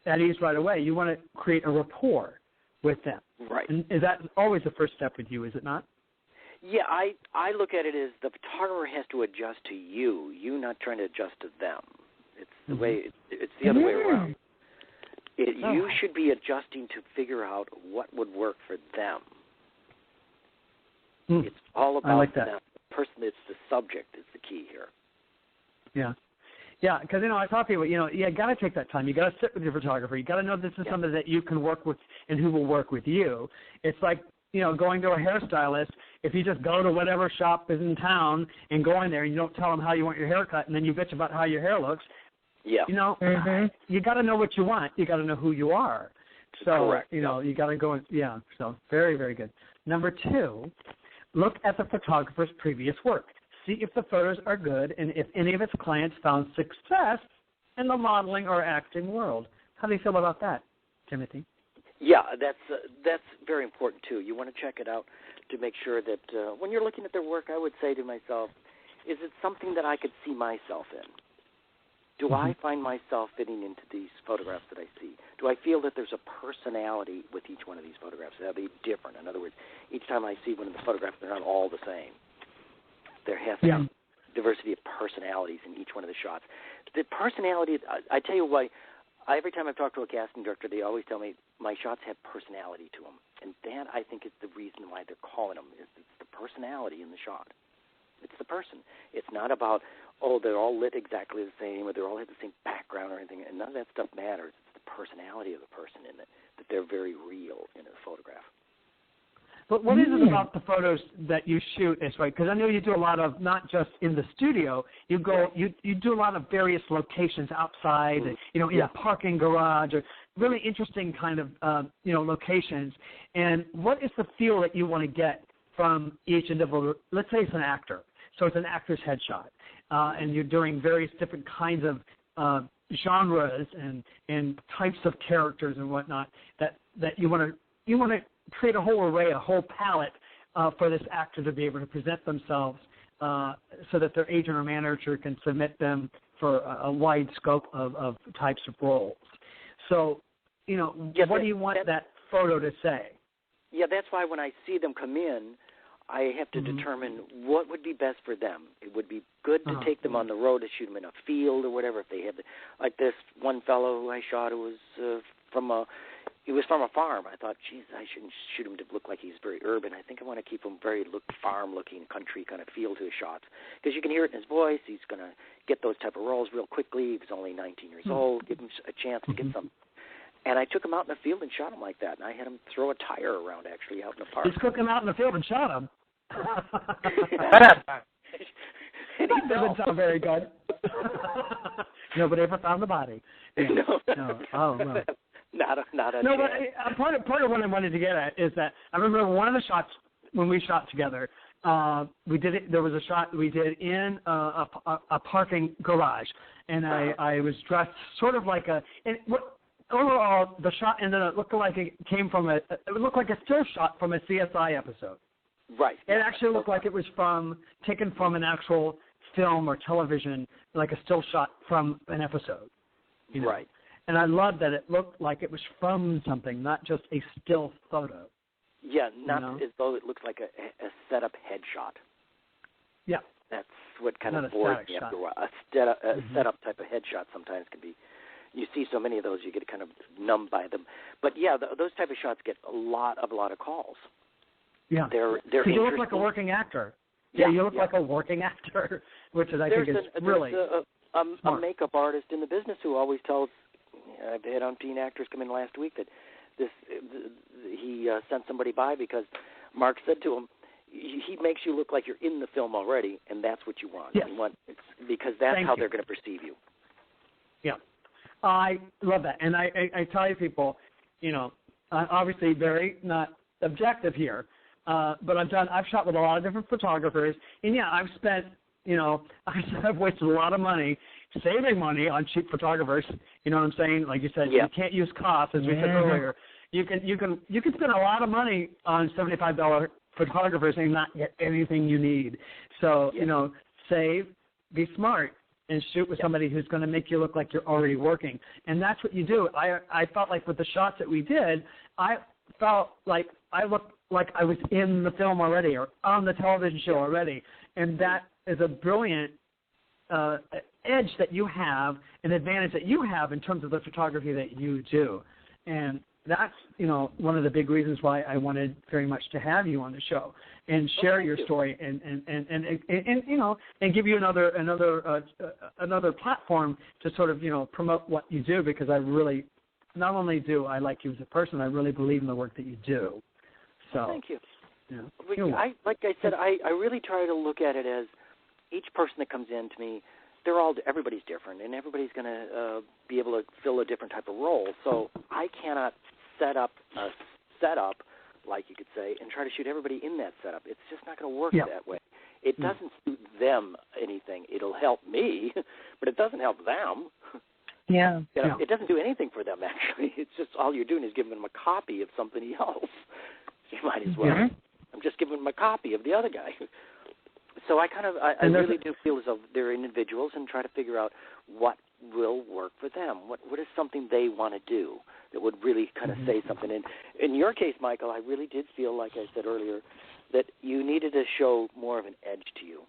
at ease right away. You want to create a rapport with them. Right. And is that always the first step with you, is it not? Yeah, I look at it as the photographer has to adjust to you. You not trying to adjust to them. It's the way. It's the other way around. You should be adjusting to figure out what would work for them. It's all about them. The person that's the subject is the key here. Yeah. Yeah, because, I tell people, you got to take that time. You got to sit with your photographer. You got to know this is something that you can work with and who will work with you. It's like, going to a hairstylist. If you just go to whatever shop is in town and go in there and you don't tell them how you want your hair cut and then you bitch about how your hair looks, you got to know what you want. You got to know who you are. So, correct. You got to go so very, very good. Number 2, look at the photographer's previous work. See if the photos are good and if any of its clients found success in the modeling or acting world. How do you feel about that, Timothy? Yeah, that's very important, too. You want to check it out to make sure that when you're looking at their work, I would say to myself, is it something that I could see myself in? Do I find myself fitting into these photographs that I see? Do I feel that there's a personality with each one of these photographs? They'll be different. In other words, each time I see one of the photographs, they're not all the same. There has to be diversity of personalities in each one of the shots. The personality, I tell you why, every time I've talked to a casting director, they always tell me my shots have personality to them. And that, I think, is the reason why they're calling them. It's the personality in the shot. It's the person. It's not about, they're all lit exactly the same or they all have the same background or anything. And none of that stuff matters. It's the personality of the person in it, that they're very real in a photograph. But what is it about the photos that you shoot, because I know you do a lot of, not just in the studio, you do a lot of various locations outside, in a parking garage, or really interesting kind of, locations. And what is the feel that you want to get from each individual? Let's say it's an actor. So it's an actor's headshot. And you're doing various different kinds of genres and types of characters and whatnot that you want to create a whole array, a whole palette for this actor to be able to present themselves so that their agent or manager can submit them for a wide scope of types of roles. So, what do you want that photo to say? Yeah, that's why when I see them come in, I have to determine what would be best for them. It would be good to take them on the road to shoot them in a field or whatever. If they have, like this one fellow who I shot who was from a farm. I thought, geez, I shouldn't shoot him to look like he's very urban. I think I want to keep him very farm-looking, country kind of feel to his shots. Because you can hear it in his voice. He's going to get those type of roles real quickly. He was only 19 years old. Give him a chance to get some. And I took him out in the field and shot him like that. And I had him throw a tire around, actually, out in the park. You took him out in the field and shot him? And that doesn't sound very good. Nobody ever found the body. Yeah. No. Oh, well. Not a no, chance. But part of what I wanted to get at is that I remember one of the shots when we shot together. We did it. There was a shot we did in a parking garage, and I was dressed sort of like a. And overall, the shot ended up looking like it came from it looked like a still shot from a CSI episode. Right. It actually looked like it was taken from an actual film or television, like a still shot from an episode. Right. And I love that it looked like it was from something, not just a still photo. Yeah, not as though it looks like a set-up headshot. Yeah. That's what kind not of bored me after a while. A set-up type of headshot sometimes can be, you see so many of those, you get kind of numb by them. But, yeah, those type of shots get a lot of calls. Yeah. They're you look like a working actor. Yeah, you look like a working actor, which I think is really a makeup artist in the business who always tells, I've had umpteen actors come in last week that he sent somebody by because Mark said to him, he makes you look like you're in the film already, and that's what you want. Yes. Because that's Thank how you. they're going to perceive you. Yeah, I love that, and I tell you, people, obviously very not objective here, but I've shot with a lot of different photographers, and yeah, I've spent, I've wasted a lot of money saving money on cheap photographers. You know what I'm saying? Like you said, you can't use cost, as we said earlier. You can spend a lot of money on $75 photographers and not get anything you need. So save, be smart, and shoot with somebody who's going to make you look like you're already working. And that's what you do. I felt like with the shots that we did, I felt like I looked like I was in the film already or on the television show already. And that is a brilliant edge that you have, an advantage that you have in terms of the photography that you do. And that's, one of the big reasons why I wanted very much to have you on the show and share your story and give you another platform to sort of, promote what you do, because I really, not only do I like you as a person, I really believe in the work that you do. So thank you. Yeah. Like I said, I really try to look at it as each person that comes in to me, everybody's different, and everybody's going to be able to fill a different type of role. So I cannot set up a setup, like you could say, and try to shoot everybody in that setup. It's just not going to work that way. It doesn't suit them anything. It'll help me, but it doesn't help them. Yeah. It doesn't do anything for them, actually. It's just all you're doing is giving them a copy of somebody else. You might as well. Mm-hmm. I'm just giving them a copy of the other guy. So I really do feel as though they're individuals and try to figure out what will work for them. What is something they want to do that would really kind of say something. And in your case, Michael, I really did feel, like I said earlier, that you needed to show more of an edge to you,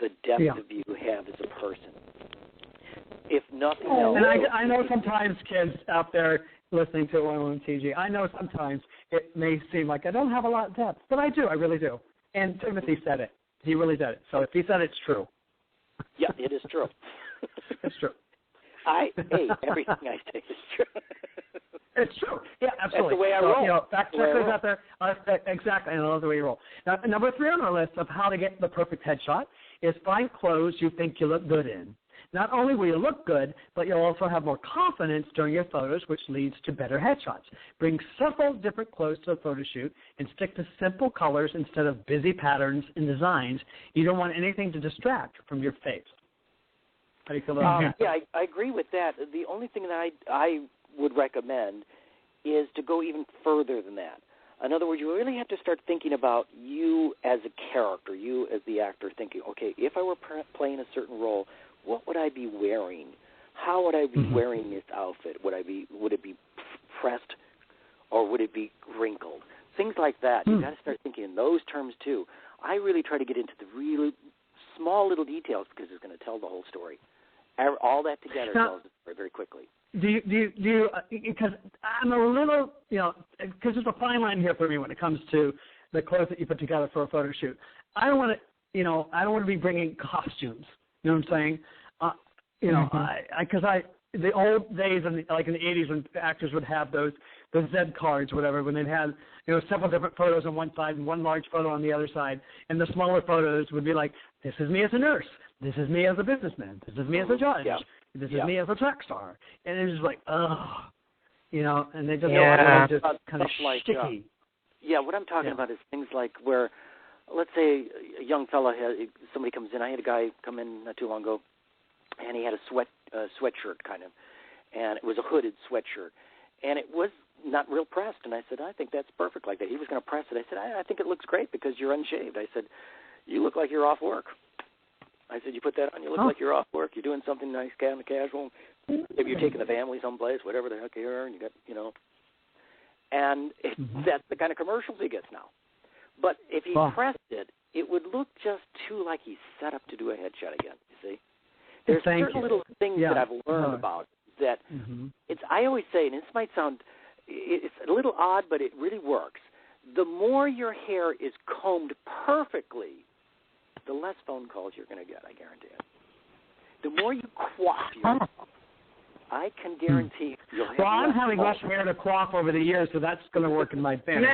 the depth of you have as a person. If nothing else. And I know sometimes kids out there listening to OMTG, I know sometimes it may seem like I don't have a lot of depth, but I do. I really do. And Timothy said it. He really did it. So if he said it's true. Yeah, it is true. It's true. Everything I say is true. It's true. Yeah, absolutely. That's the way I roll. Fact checkers out there, exactly, and I love the way you roll. Now, number 3 on our list of how to get the perfect headshot is find clothes you think you look good in. Not only will you look good, but you'll also have more confidence during your photos, which leads to better headshots. Bring several different clothes to a photo shoot and stick to simple colors instead of busy patterns and designs. You don't want anything to distract from your face. How do you feel about that? Yeah, I agree with that. The only thing that I would recommend is to go even further than that. In other words, you really have to start thinking about you as a character, you as the actor, thinking, okay, if I were playing a certain role, what would I be wearing? How would I be wearing this outfit? Would it be pressed or would it be wrinkled? Things like that. You've got to start thinking in those terms too. I really try to get into the really small little details because it's going to tell the whole story. All that together tells the story very quickly. Do you because I'm a little, because there's a fine line here for me when it comes to the clothes that you put together for a photo shoot. I don't want to be bringing costumes. You know what I'm saying? Because the old days, like in the 80s, when actors would have those Z cards, whatever, when they'd have several different photos on one side and one large photo on the other side, and the smaller photos would be like, this is me as a nurse, this is me as a businessman, this is me as a judge, this is me as a track star, and it's just like, and they just just kind of sticky. What I'm talking about is things like where, let's say a young fella, somebody comes in. I had a guy come in not too long ago, and he had a sweatshirt kind of, and it was a hooded sweatshirt, and it was not real pressed. And I said, I think that's perfect like that. He was going to press it. I said, I think it looks great because you're unshaved. I said, you look like you're off work. I said, you put that on, you look like you're off work. You're doing something nice, kind of casual. Maybe you're taking the family someplace, whatever the heck you are, and you got, And that's the kind of commercials he gets now. But if he pressed it, it would look just too like he's set up to do a headshot again, you see? There's certain little things that I've learned about that I always say, and this might sound, it's a little odd, but it really works. The more your hair is combed perfectly, the less phone calls you're going to get, I guarantee it. The more you quaff yourself, I can guarantee you'll have I'm having less hair to quaff over the years, so that's going to work in my favor.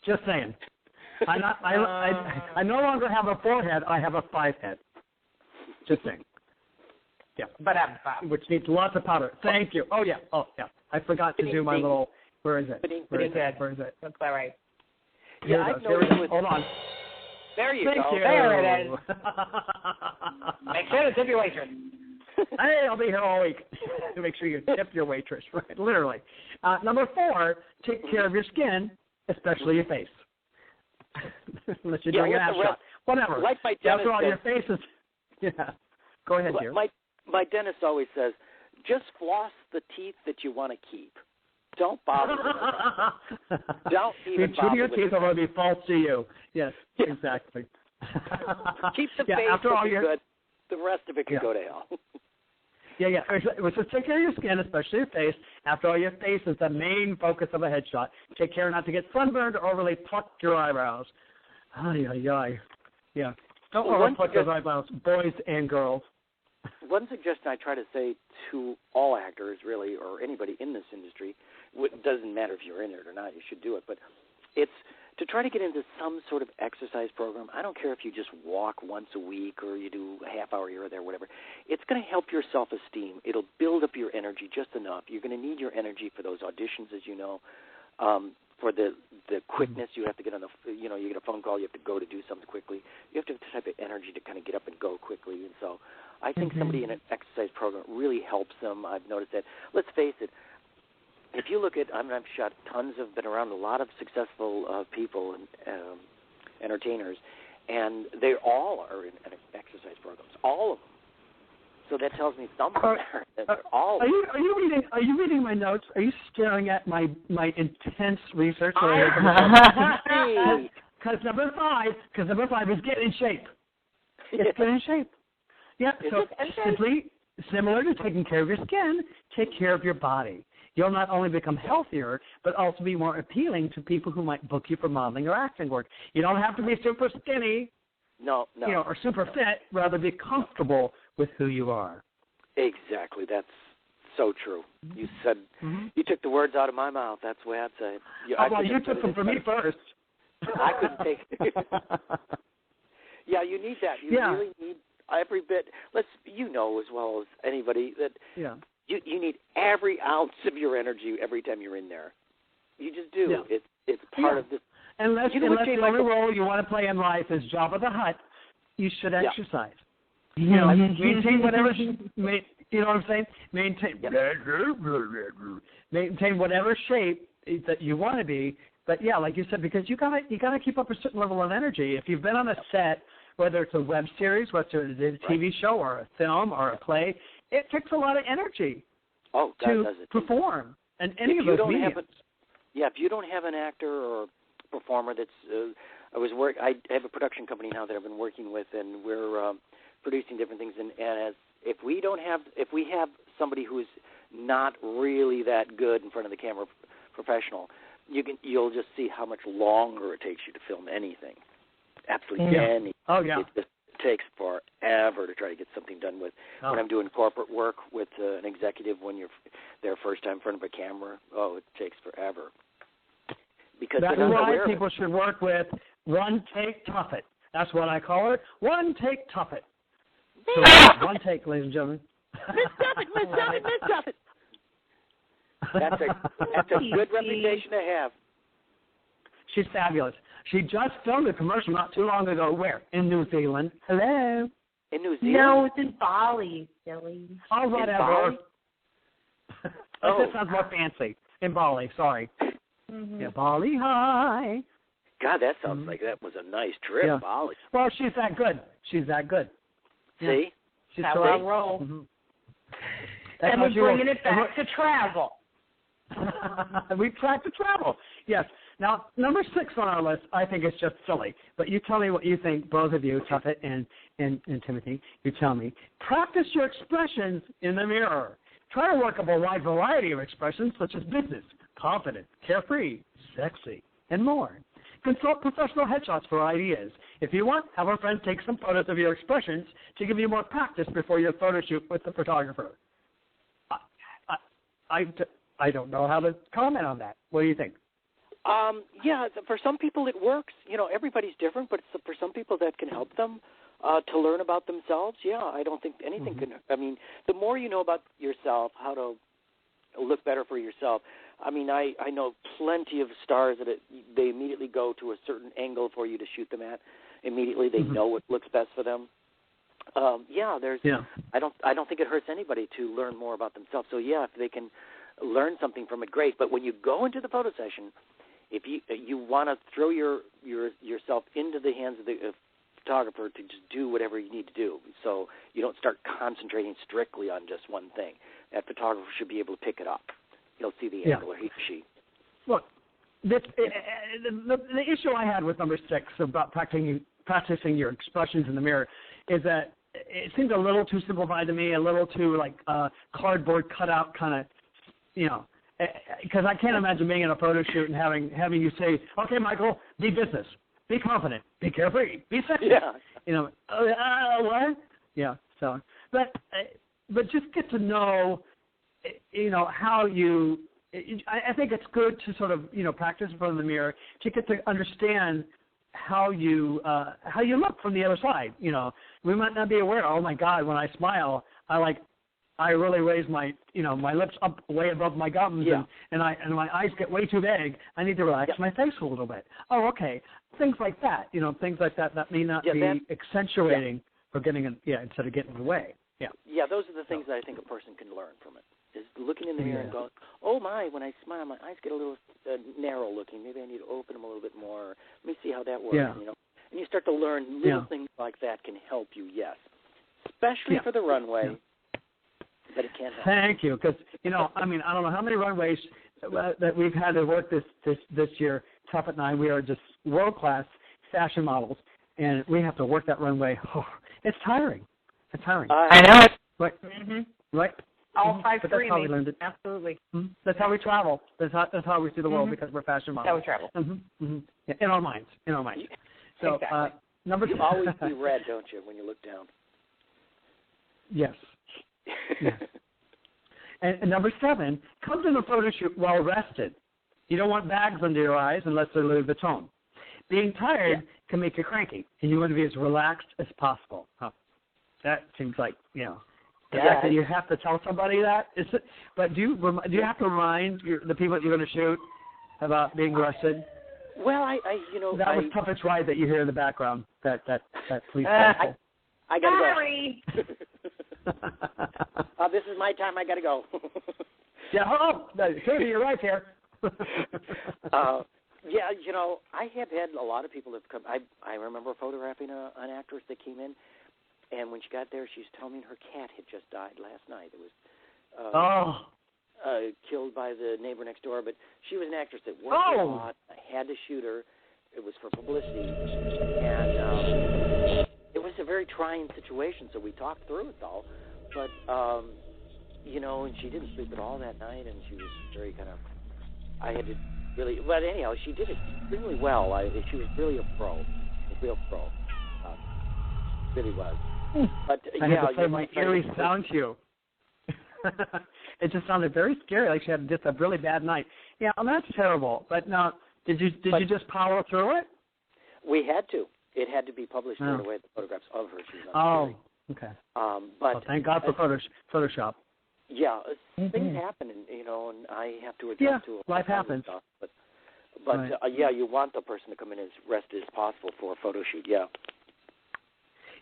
Just saying. I no longer have a 4-head. I have a 5-head. Just saying. Yeah. But which needs lots of powder. Thank you. Oh, yeah. I forgot to do my little, where is it? Where is it? That's all right. Yeah, I've noticed hold on. There you Thank go. You. There it is. Make sure to tip your waitress. Hey, I'll be here all week. Make sure you tip your waitress, right? Literally. Number 4, take care of your skin, especially your face. Unless you're doing an ass shot. Whatever. Like my dentist After all, your face is... Yeah. Go ahead, dear. My dentist always says, just floss the teeth that you want to keep. Don't bother with them. Don't even bother your with teeth are going to be false to you. Yes, exactly. Keep the face after all good. The rest of it can go to hell. Yeah. So take care of your skin, especially your face. After all, your face is the main focus of a headshot. Take care not to get sunburned or overly pluck your eyebrows. Yeah. Don't over pluck those eyebrows, boys and girls. One suggestion I try to say to all actors, really, or anybody in this industry, it doesn't matter if you're in it or not, you should do it, but it's to try to get into some sort of exercise program. I don't care if you just walk once a week or you do a half hour here or there, whatever. It's going to help your self-esteem. It'll build up your energy just enough. You're going to need your energy for those auditions, as you know, for the quickness. You have to get on you get a phone call, you have to go to do something quickly. You have to have the type of energy to kind of get up and go quickly, and so I think somebody in an exercise program really helps them. I've noticed that. Let's face it, if you look at, I've shot tons of, been around a lot of successful people and entertainers, and they all are in exercise programs, all of them. So that tells me somewhere that they're all. Are you reading my notes? Are you staring at my intense research? Because number 5 is get in shape. It's get in shape. Yeah, so simply similar to taking care of your skin, take care of your body. You'll not only become healthier, but also be more appealing to people who might book you for modeling or acting work. You don't have to be super skinny, or super fit. Rather, be comfortable with who you are. Exactly. That's so true. You said you took the words out of my mouth. That's the way I'd say it. You took them from me first. I couldn't take it. Yeah, you need that. You really need every bit. You know as well as anybody that you need every ounce of your energy every time you're in there. You just do. Yeah. It's part of this. Unless the only role you want to play in life is Jabba the Hutt, you should exercise. Maintain whatever. You know what I'm saying? Maintain whatever shape that you want to be. But like you said, because you gotta keep up a certain level of energy. If you've been on a set, whether it's a web series, whether it's a TV show or a film or a play, it takes a lot of energy to perform in any of those mediums. If you don't have an actor or performer that's, I have a production company now that I've been working with, and we're producing different things. And if we have somebody who's not really that good in front of the camera, professional, you'll just see how much longer it takes you to film anything. Absolutely anything. Oh yeah. It just takes forever to try to get something done with. When I'm doing corporate work with an executive, when you're their first time in front of a camera, it takes forever. Because that's why people should work with one take Tuffet. That's what I call it. One take Tuffet. So one take, ladies and gentlemen. Miss Tuffet. That's a good reputation to have. She's fabulous. She just filmed a commercial not too long ago. Where? In New Zealand. Hello? In New Zealand? No, it's in Bali, silly. Oh, whatever. That sounds more fancy. In Bali, sorry. Mm-hmm. Yeah, Bali, hi. God, that sounds like that was a nice trip, Bali. Well, she's that good. See? She's how I roll. Mm-hmm. And we're bringing it back to travel. We tried to travel. Yes. Now, number 6 on our list, I think it's just silly. But you tell me what you think, both of you, Tuffet and Timothy. You tell me. Practice your expressions in the mirror. Try to work up a wide variety of expressions such as business, confident, carefree, sexy, and more. Consult professional headshots for ideas. If you want, have our friends take some photos of your expressions to give you more practice before your photo shoot with the photographer. I don't know how to comment on that. What do you think? Yeah, for some people it works. Everybody's different, but for some people that can help them to learn about themselves. Yeah, I don't think anything can. I mean, the more you know about yourself, how to look better for yourself. I mean, I know plenty of stars that they immediately go to a certain angle for you to shoot them at. Immediately, they know what looks best for them. I don't think it hurts anybody to learn more about themselves. So yeah, if they can learn something from it, great. But when you go into the photo session, if you want to throw yourself into the hands of the photographer to just do whatever you need to do, so you don't start concentrating strictly on just one thing. That photographer should be able to pick it up. He'll see the angle, or he or she. Look, the issue I had with number 6 about practicing your expressions in the mirror is that it seemed a little too simplified to me, a little too like cardboard cutout kind of, because I can't imagine being in a photo shoot and having you say, okay, Michael, be business, be confident, be carefree, be sexy. Yeah. What? Yeah. So, but just get to know, how you. I think it's good to sort of practice in front of the mirror to get to understand how you look from the other side. We might not be aware. Oh my God, when I smile, I really raise my my lips up way above my gums, and my eyes get way too big. I need to relax my face a little bit. Oh, okay, things like that. Things like that may not be accentuating or getting instead of getting in the way. Yeah, those are the things that I think a person can learn from it. Is looking in the mirror and going, oh my, when I smile, my eyes get a little narrow looking. Maybe I need to open them a little bit more. Let me see how that works. And you start to learn little things like that can help you. Yes, especially for the runway. But it can't help. Thank you, because I mean, I don't know how many runways that we've had to work this year. Tuffet and I, we are just world class fashion models, and we have to work that runway. Oh, it's tiring. It's tiring. I know it. Right. Right. All 5 but that's how we learned it. Absolutely. That's how we travel. That's how we see the world because we're fashion models. That's how we travel. Yeah, in our minds. So exactly. Number 2. You always see red, don't you, when you look down? Yes. And number 7, come to the photo shoot well rested. You don't want bags under your eyes unless they're Louis Vuitton. Being tired can make you cranky, and you want to be as relaxed as possible. That seems like the fact that you have to tell somebody that. But do you have to remind the people that you're going to shoot about being rested? Well, that was Tuffet's ride that you hear in the background. That police. I gotta Sorry. go. This is my time. I gotta go. Katie, you're right there. I have had a lot of people that have come. I remember photographing an actress that came in. And when she got there, she was telling me her cat had just died last night. It was killed by the neighbor next door. But she was an actress that worked a lot. I had to shoot her. It was for publicity. And it was a very trying situation, so we talked through it all. But, and she didn't sleep at all that night, and she was very I had to really, but anyhow, she did extremely well. She was really a pro, a real pro. Really was. But I had to play my eerie sound cue. It just sounded very scary, like she had just a really bad night. Yeah, well, that's terrible. But now, did you just power through it? We had to. It had to be published right away. The photographs of her. She was on the okay. But thank God for Photoshop. Yeah, things happen, and I have to adjust to it. Life happens. Stuff, but you want the person to come in as rested as possible for a photo shoot. Yeah.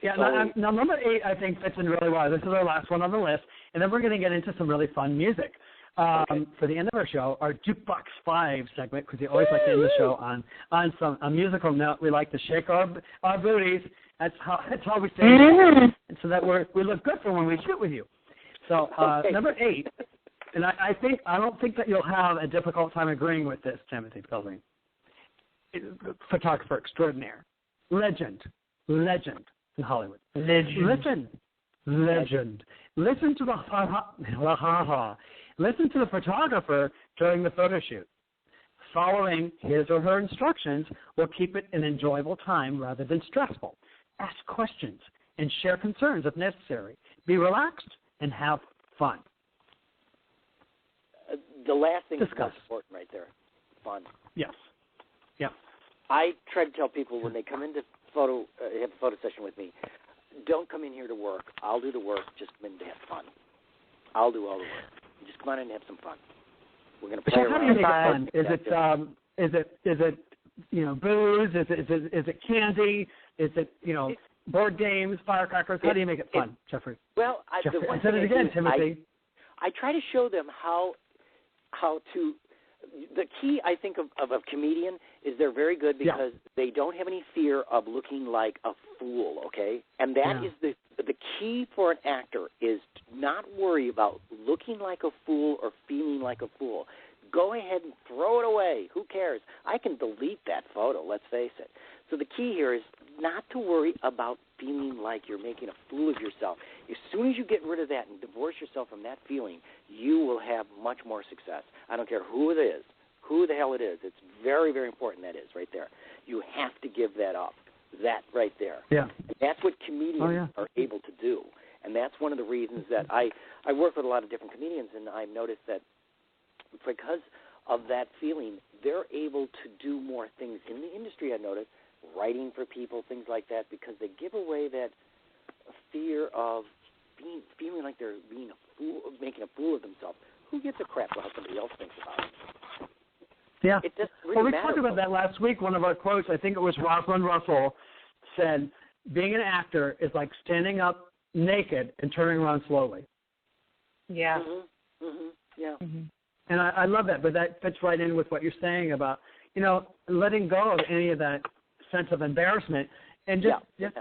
Yeah, now number 8, I think, fits in really well. This is our last one on the list, and then we're going to get into some really fun music. For the end of our show, our Jukebox 5 segment, because we always like to end the show on a musical note. We like to shake our booties. That's how we say it, and so that we look good for when we shoot with you. So number 8, and I don't think that you'll have a difficult time agreeing with this, Timothy Pilgrim. Photographer extraordinaire, legend. In Hollywood. Legend. Listen to Listen to the photographer during the photo shoot. Following his or her instructions will keep it an enjoyable time rather than stressful. Ask questions and share concerns if necessary. Be relaxed and have fun. The last thing is Discuss. most important right there. Fun. Yes. I try to tell people when they come into have a photo session with me, don't come in here to work. I'll do the work. Just come in to have fun. I'll do all the work. Just come on in and have some fun. We're going to play around. How do you make it fun? Is it booze? Is it candy? Is it board games, firecrackers? How do you make it fun, Jeffrey? Well, Jeffrey, I said it again, Timothy. I try to show them how to. The key, I think, of a comedian is they're very good because they don't have any fear of looking like a fool, okay? And that is the key for an actor is to not worry about looking like a fool or feeling like a fool. Go ahead and throw it away. Who cares? I can delete that photo, let's face it. So the key here is not to worry about feeling like you're making a fool of yourself. As soon as you get rid of that and divorce yourself from that feeling, you will have much more success. I don't care who it is, who the hell it is. It's very, very important that is right there. You have to give that up, that right there. Yeah. And that's what comedians are able to do. And that's one of the reasons that I work with a lot of different comedians, and I've noticed that because of that feeling, they're able to do more things in the industry, I've noticed, writing for people, things like that, because they give away that fear of feeling like they're being a fool, making a fool of themselves. Who gives a crap about how somebody else thinks about it? Yeah. It doesn't really we matter. talked about that last week. One of our quotes, I think it was Rosalind Russell, said, being an actor is like standing up naked and turning around slowly. Yeah. Mm-hmm. Mm-hmm. Yeah. Mm-hmm. And I love that, but that fits right in with what you're saying about, letting go of any of that sense of embarrassment and just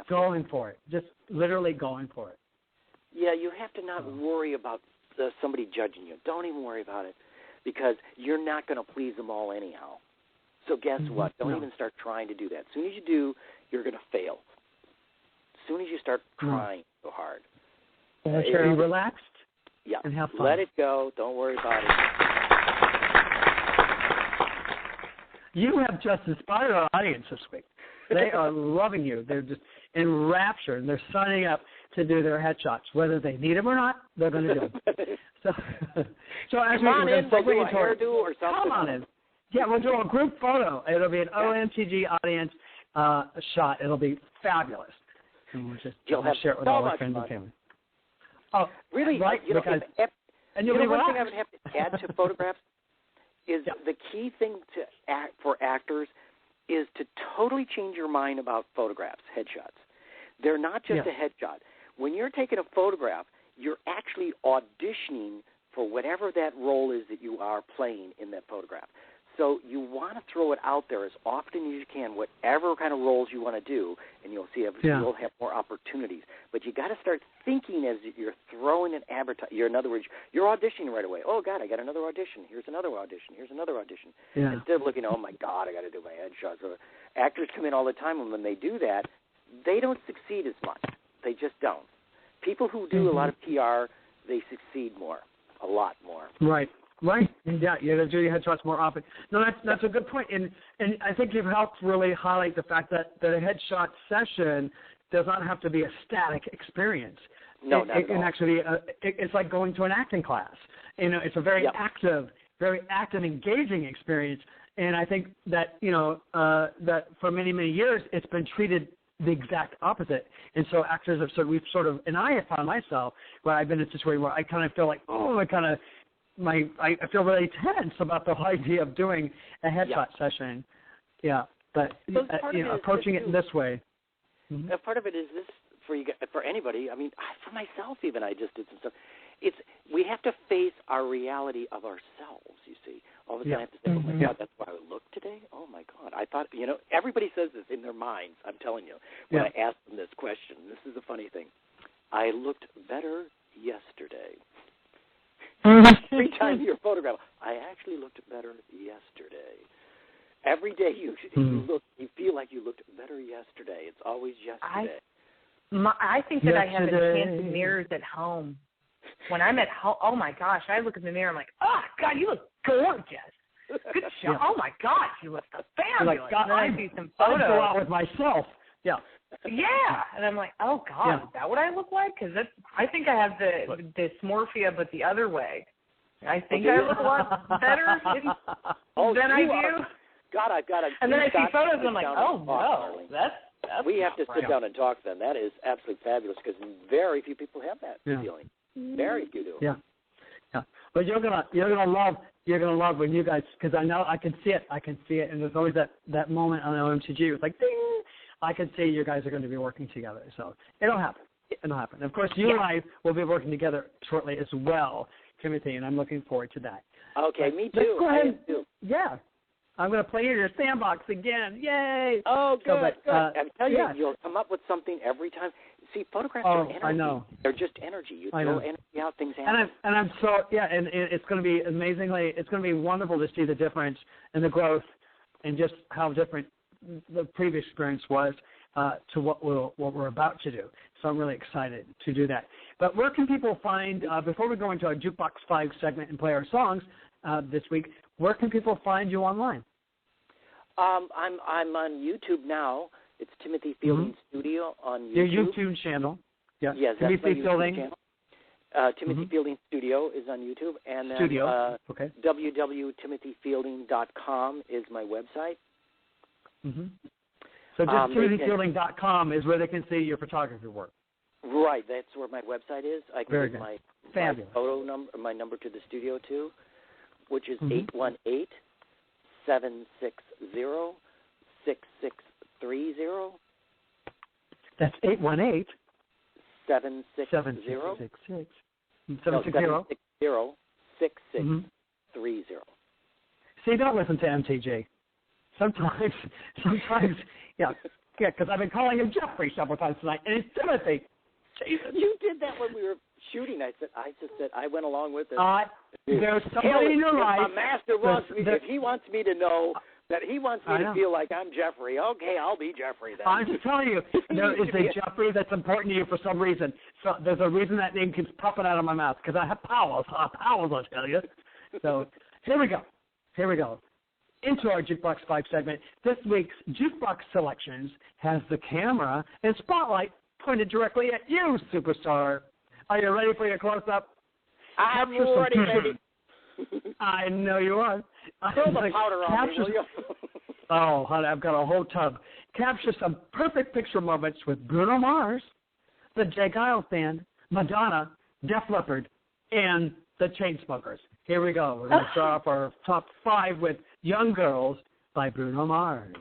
going for it, just literally going for it. Yeah, you have to not worry about somebody judging you. Don't even worry about it because you're not going to please them all anyhow. So guess what? Don't even start trying to do that. As soon as you do, you're going to fail. As soon as you start trying so hard. Be relaxed and have fun. Let it go. Don't worry about it. You have just inspired our audience this week. They are loving you. They're just enraptured, and they're signing up to do their headshots. Whether they need them or not, they're going to do them. So as we're going to segue into our hairdo or something. Come on in. Yeah, we'll do a group photo. It'll be an OMTG audience shot. It'll be fabulous. And we'll just share it with all our friends and family. Oh, really? Right, because and you'll be one thing I would have to add to photographs is the key thing for actors is to totally change your mind about photographs, headshots. They're not just a headshot. When you're taking a photograph, you're actually auditioning for whatever that role is that you are playing in that photograph. So you want to throw it out there as often as you can, whatever kind of roles you want to do, and you'll see you'll have more opportunities. But you got to start thinking as you're throwing an advertisement. In other words, you're auditioning right away. Oh, God, I got another audition. Here's another audition. Here's another audition. Yeah. Instead of looking, oh, my God, I got to do my headshot. So actors come in all the time, and when they do that, they don't succeed as much. They just don't. People who do a lot of PR, they succeed more, a lot more. Right. Right. Yeah, you got to do your headshots more often. No, that's a good point. And I think you've helped really highlight the fact that a headshot session does not have to be a static experience. No, it can actually it's like going to an acting class. It's a very active, engaging experience. And I think that that for many, many years it's been treated the exact opposite. And so actors have and I have found myself where I've been in a situation where I kind of feel like, I feel really tense about the idea of doing a headshot session. Yeah, but approaching it in this way. Mm-hmm. Part of it is this for anybody. I mean, for myself even, I just did some stuff. We have to face our reality of ourselves. You see, all of a sudden I have to say, "Oh my God, that's why I look today." Oh my God, I thought everybody says this in their minds. I'm telling you, when I ask them this question, this is the funny thing. I looked better yesterday. Every time you photograph, I actually looked better yesterday. Every day you feel like you looked better yesterday. It's always yesterday. I think that I have enchanted mirrors at home. When I'm at home, oh my gosh, I look in the mirror, I'm like, oh God, you look gorgeous. Good shot. Yeah. Oh my gosh, you look fabulous. Like, God, and then I see some photos. I go out with myself. Yeah. Yeah, and I'm like, oh God, is that what I look like? Because I think I have the dysmorphia, but the other way. I think I look a lot better than I do. God, I've got to. And then I see photos and I'm like, oh, no, that's we have to sit down and talk then. That is absolutely fabulous because very few people have that feeling. Very few do. Yeah. But you're gonna love when you guys, because I know I can see it, and there's always that moment on OMTG. It's like ding. I can see you guys are going to be working together, so it'll happen. Of course, you and I will be working together shortly as well, Timothy, and I'm looking forward to that. Okay, me too. Let's go ahead. Yeah. I'm going to play your sandbox again. Yay! Oh, good, good. I'm telling you, yeah. You'll come up with something every time. See, photographs are energy. I know. They're just energy. You throw energy out, things happen. And I'm so, and it's going to be it's going to be wonderful to see the difference and the growth and just how different the previous experience was to what we're about to do. So I'm really excited to do that. But where can people find, before we go into our Jukebox 5 segment and play our songs this week, where can people find you online? I'm on YouTube now. It's Timothy Fielding Studio on YouTube. Your YouTube channel. Yeah. Yes, Timothy that's my Fielding. YouTube channel. Timothy Fielding Studio is on YouTube. And then okay. www.timothyfielding.com is my website. So just timothyfielding.com is where they can see your photography work. Right, that's where my website is. I can give my photo number, my number to the studio too, which is 818-760-6630. That's 818 760 6630. See, don't listen to MTG. Sometimes, yeah, because I've been calling him Jeffrey several times tonight, and it's Timothy. Jesus. You did that when we were shooting. I just said I went along with it. There's somebody in your life. My master wants me. If he wants me to know that he wants me to feel like I'm Jeffrey, okay, I'll be Jeffrey then. I'm just telling you, there is a Jeffrey that's important to you for some reason. So there's a reason that name keeps popping out of my mouth, because I have powers. I'll tell you. So here we go. Into our Jukebox 5 segment. This week's Jukebox Selections has the camera and spotlight pointed directly at you, superstar. Are you ready for your close-up? I'm ready. I know you are. Throw the powder on me, will you? Oh, honey, I've got a whole tub. Capture some perfect picture moments with Bruno Mars, the Jay Giles Band, Madonna, Def Leppard, and the Chainsmokers. Here we go. We're going to start off our top 5 with Young Girls by Bruno Mars.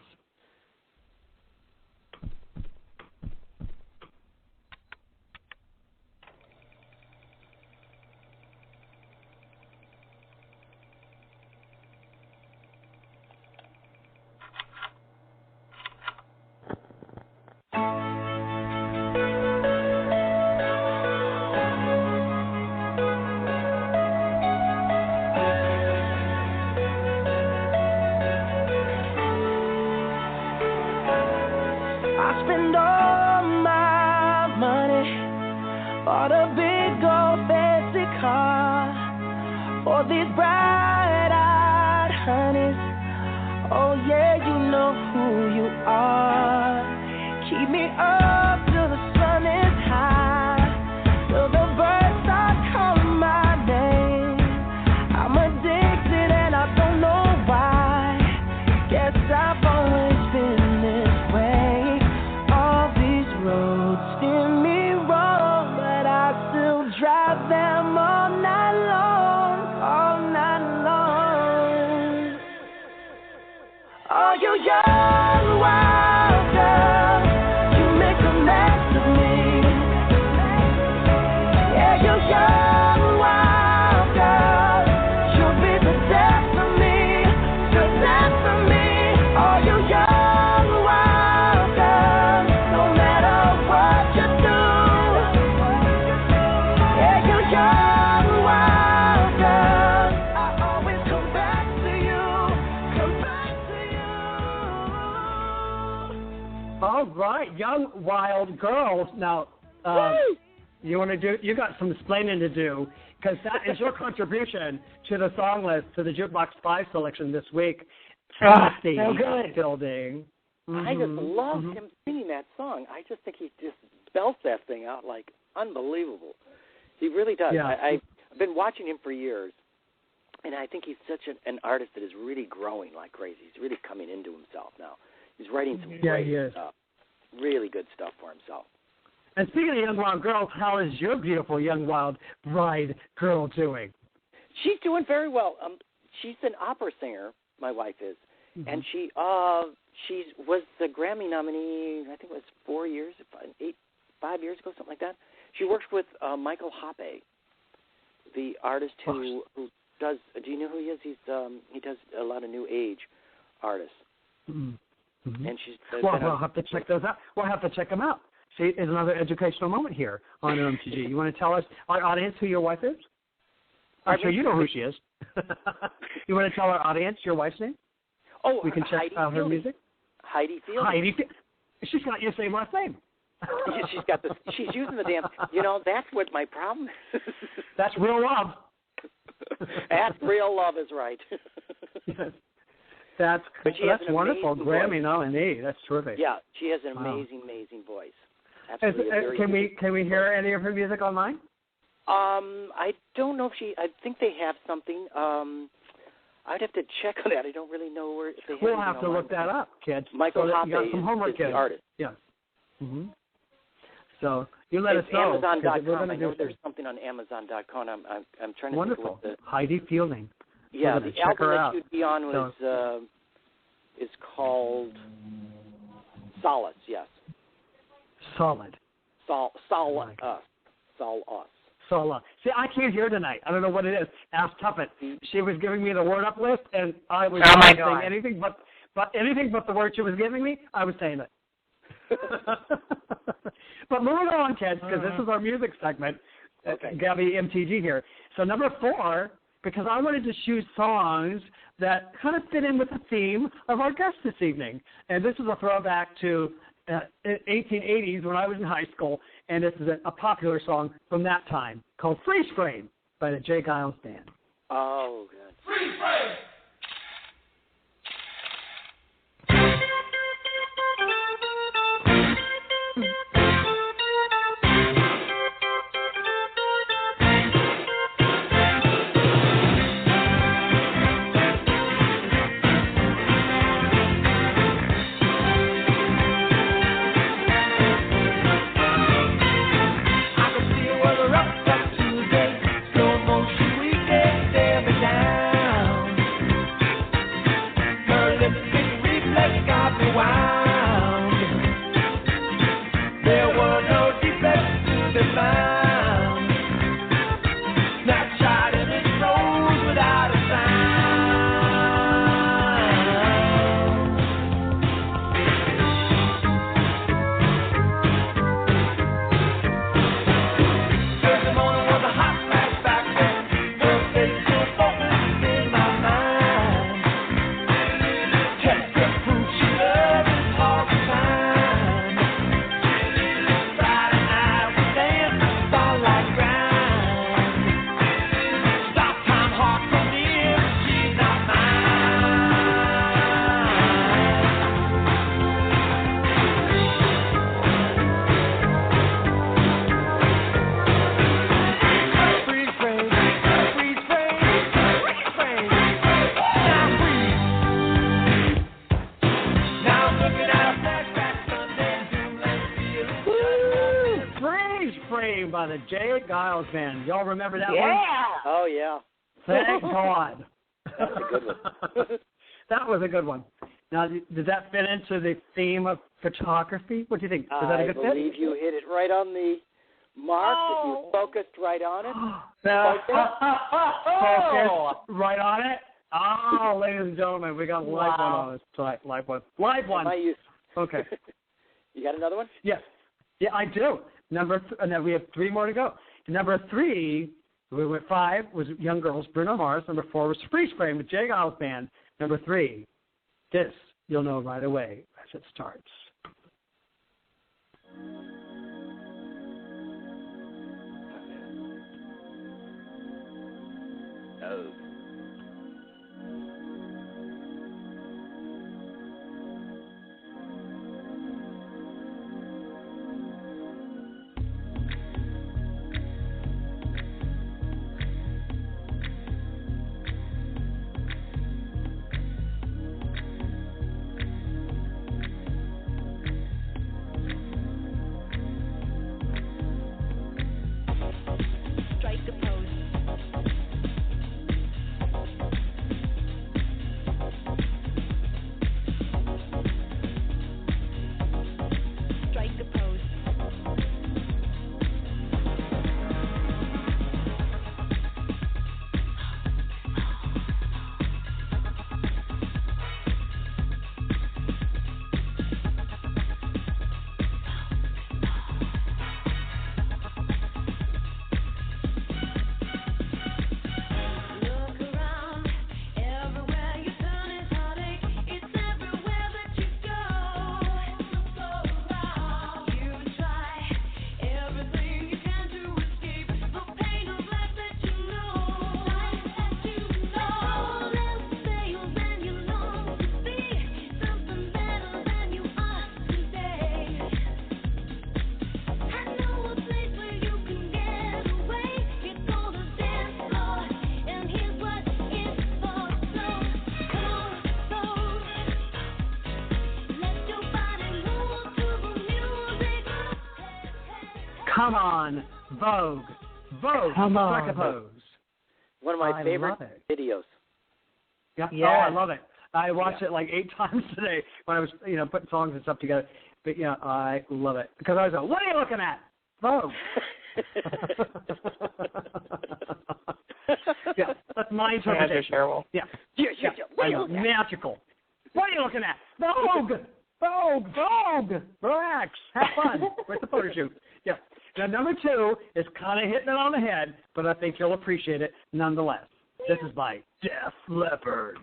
Young Wild Girls. Now, you got some explaining to do, because that is your contribution to the song list, to the Jukebox 5 selection this week. Timothy Fielding. I just love him singing that song. I just think he just belts that thing out like unbelievable. He really does. Yeah. I've been watching him for years, And I think he's such an artist that is really growing like crazy. He's really coming into himself now. He's writing some great stuff, really good stuff for himself. And speaking of young wild girls, how is your beautiful young wild bride girl doing? She's doing very well. She's an opera singer, my wife is, and she was the Grammy nominee, I think it was 5 years ago, something like that. She works with Michael Hoppe, the artist who does. Do you know who he is? He does a lot of new age artists. And she's. We'll have to check those out. We'll have to check them out. See, it's another educational moment here on OMTG. You want to tell us, our audience, who your wife is? I'm sure you know who she is. You want to tell our audience your wife's name? Oh, we can check out her music. Heidi Fielding. She's got your same last name. She's using the damn. That's what my problem is. That's real love. That's real love is right. Yes. That's wonderful. Grammy nominee. That's terrific. Yeah, she has an amazing voice. Absolutely. Can we hear any of her music online? I don't know if I think they have something. I'd have to check on that. I don't really know where. If they have we'll have to look that up, kids. Michael Hoppe got some homework, is kids. the artist. Yes. So you let us know. Amazon.com. I know there's something on Amazon.com. I'm trying to think what the Heidi Fielding. Yeah, the album that you'd be on was is called Solace. Yes. Solid. Sol Us. Sola. See, I can't hear tonight. I don't know what it is. Ask Tuffet. She was giving me the word up list, and I was not saying anything but the word she was giving me. I was saying it. But moving on, kids, because this is our music segment. Gabby MTG here. So number 4, because I wanted to choose songs that kind of fit in with the theme of our guest this evening, and this is a throwback to 1880s when I was in high school, and this is a popular song from that time called Freeze Frame by the J. Giles Band. Oh, good. Freeze frame! By the J. Giles Band. Y'all remember that one? Yeah. Oh, yeah. Thank God. That's a good one. That was a good one. Now, did that fit into the theme of photography? What do you think? Was that a good fit? I believe you hit it right on the mark. If you focused right on it. Focused right on it. Oh, ladies and gentlemen, we got a live one on us tonight. Live one. Okay. You got another one? Yes. Yeah, I do. And then we have 3 more to go. Number 3, we went 5 was Young Girls, Bruno Mars. Number 4 was Freeze Frame with J. Giles Band. Number 3, this you'll know right away as it starts. Oh. Come on, Vogue. Come on. Strike a pose. One of my favorite videos. Yeah. Oh, I love it. I watched it like 8 times today when I was, putting songs and stuff together. But yeah, I love it because I was like, "What are you looking at, Vogue?" Yeah, that's my interpretation. Yeah. I know. Magical. What are you looking at? Vogue. Relax. Have fun. Where's the photo shoot? Yeah. Now, number 2 is kind of hitting it on the head, but I think you'll appreciate it nonetheless. This is by Def Leppard.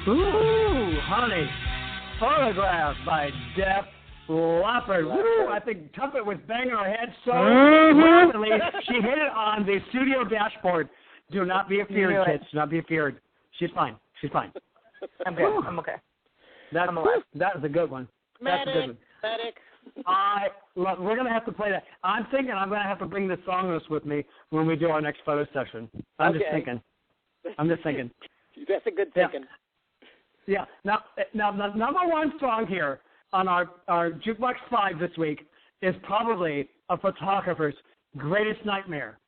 Ooh, honey. Photograph by Def Leppard. Woo, I think Tuffet was banging her head so rapidly, she hit it on the studio dashboard. Do not be afeared, kids. Do not be afeared. She's fine. I'm good. I'm okay. That was a good one. That's a good one. We're going to have to play that. I'm thinking I'm going to have to bring the song list with me when we do our next photo session. I'm just thinking. That's a good thinking. Yeah. Now, the number 1 song here on our Jukebox 5 this week is probably a photographer's greatest nightmare.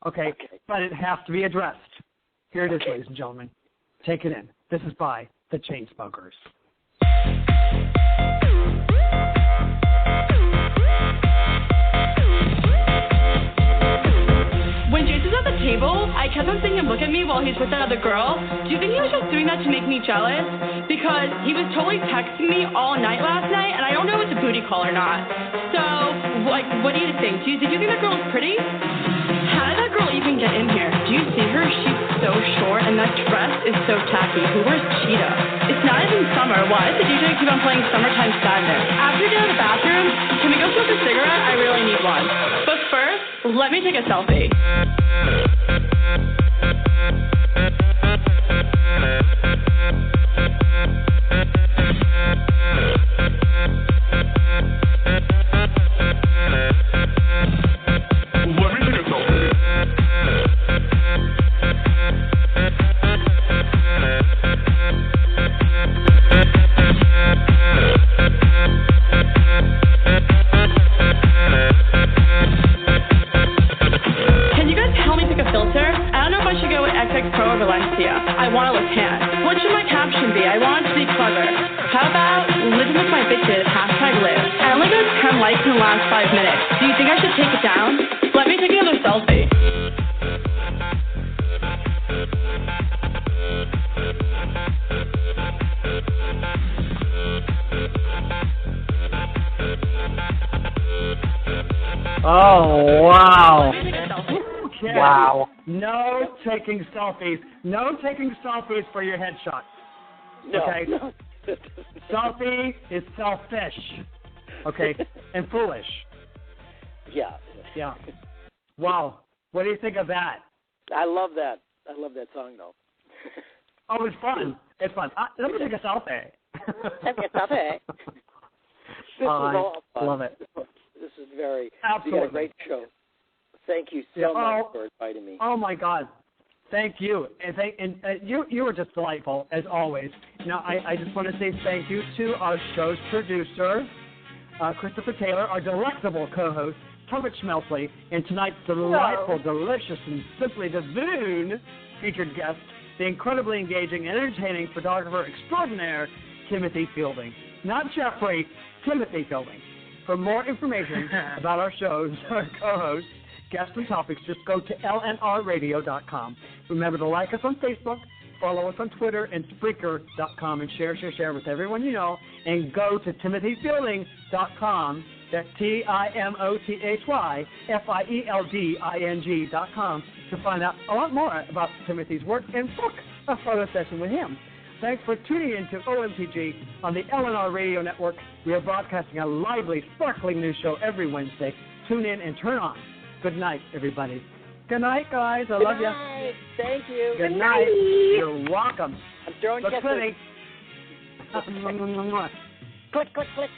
Okay? But it has to be addressed. Here it is, ladies and gentlemen. Take it in. This is by the Chainsmokers. When Jason's at the table, I kept on seeing him look at me while he's with that other girl. Do you think he was just doing that to make me jealous? Because he was totally texting me all night last night, and I don't know if it's a booty call or not. So, what do you think? Did you think that girl was pretty? How did that girl even get in here? Do you see her? She's so short, and that dress is so tacky. Who wears cheetah? It's not even summer. Why does the DJ keep on playing Summertime Sadness? After we get out of the bathroom, can we go smoke a cigarette? I really need one. But first, let me take a selfie. Oh, wow. Okay. Wow. No taking selfies. No taking selfies for your headshot. No. Okay? No. Selfie is selfish. Okay? And foolish. Yeah. Wow. What do you think of that? I love that. I love that song, though. Oh, it's fun. It's fun. Let me take a selfie. Take a selfie. This is all fun. Love it. This is very. Absolutely. You got a great show. Thank you so much for inviting me. Oh my God, thank you, and you were just delightful as always. Now I just want to say thank you to our show's producer, Christopher Taylor, our delectable co-host, Tuffet Schmelsley, and tonight's delightful, delicious, and simply divine featured guest, the incredibly engaging and entertaining photographer extraordinaire, Timothy Fielding. Not Jeffrey, Timothy Fielding. For more information about our shows, our co-hosts, guests, and topics, just go to lnrradio.com. Remember to like us on Facebook, follow us on Twitter and Spreaker.com, and share with everyone you know. And go to timothyfielding.com. That's TimothyFielding.com to find out a lot more about Timothy's work and book a photo session with him. Thanks for tuning in to OMTG on the LNR Radio Network. We are broadcasting a lively, sparkling news show every Wednesday. Tune in and turn on. Good night, everybody. Good night, guys. I love you. Thank you. Good night. You're welcome. I'm throwing kisses. Click, click, click.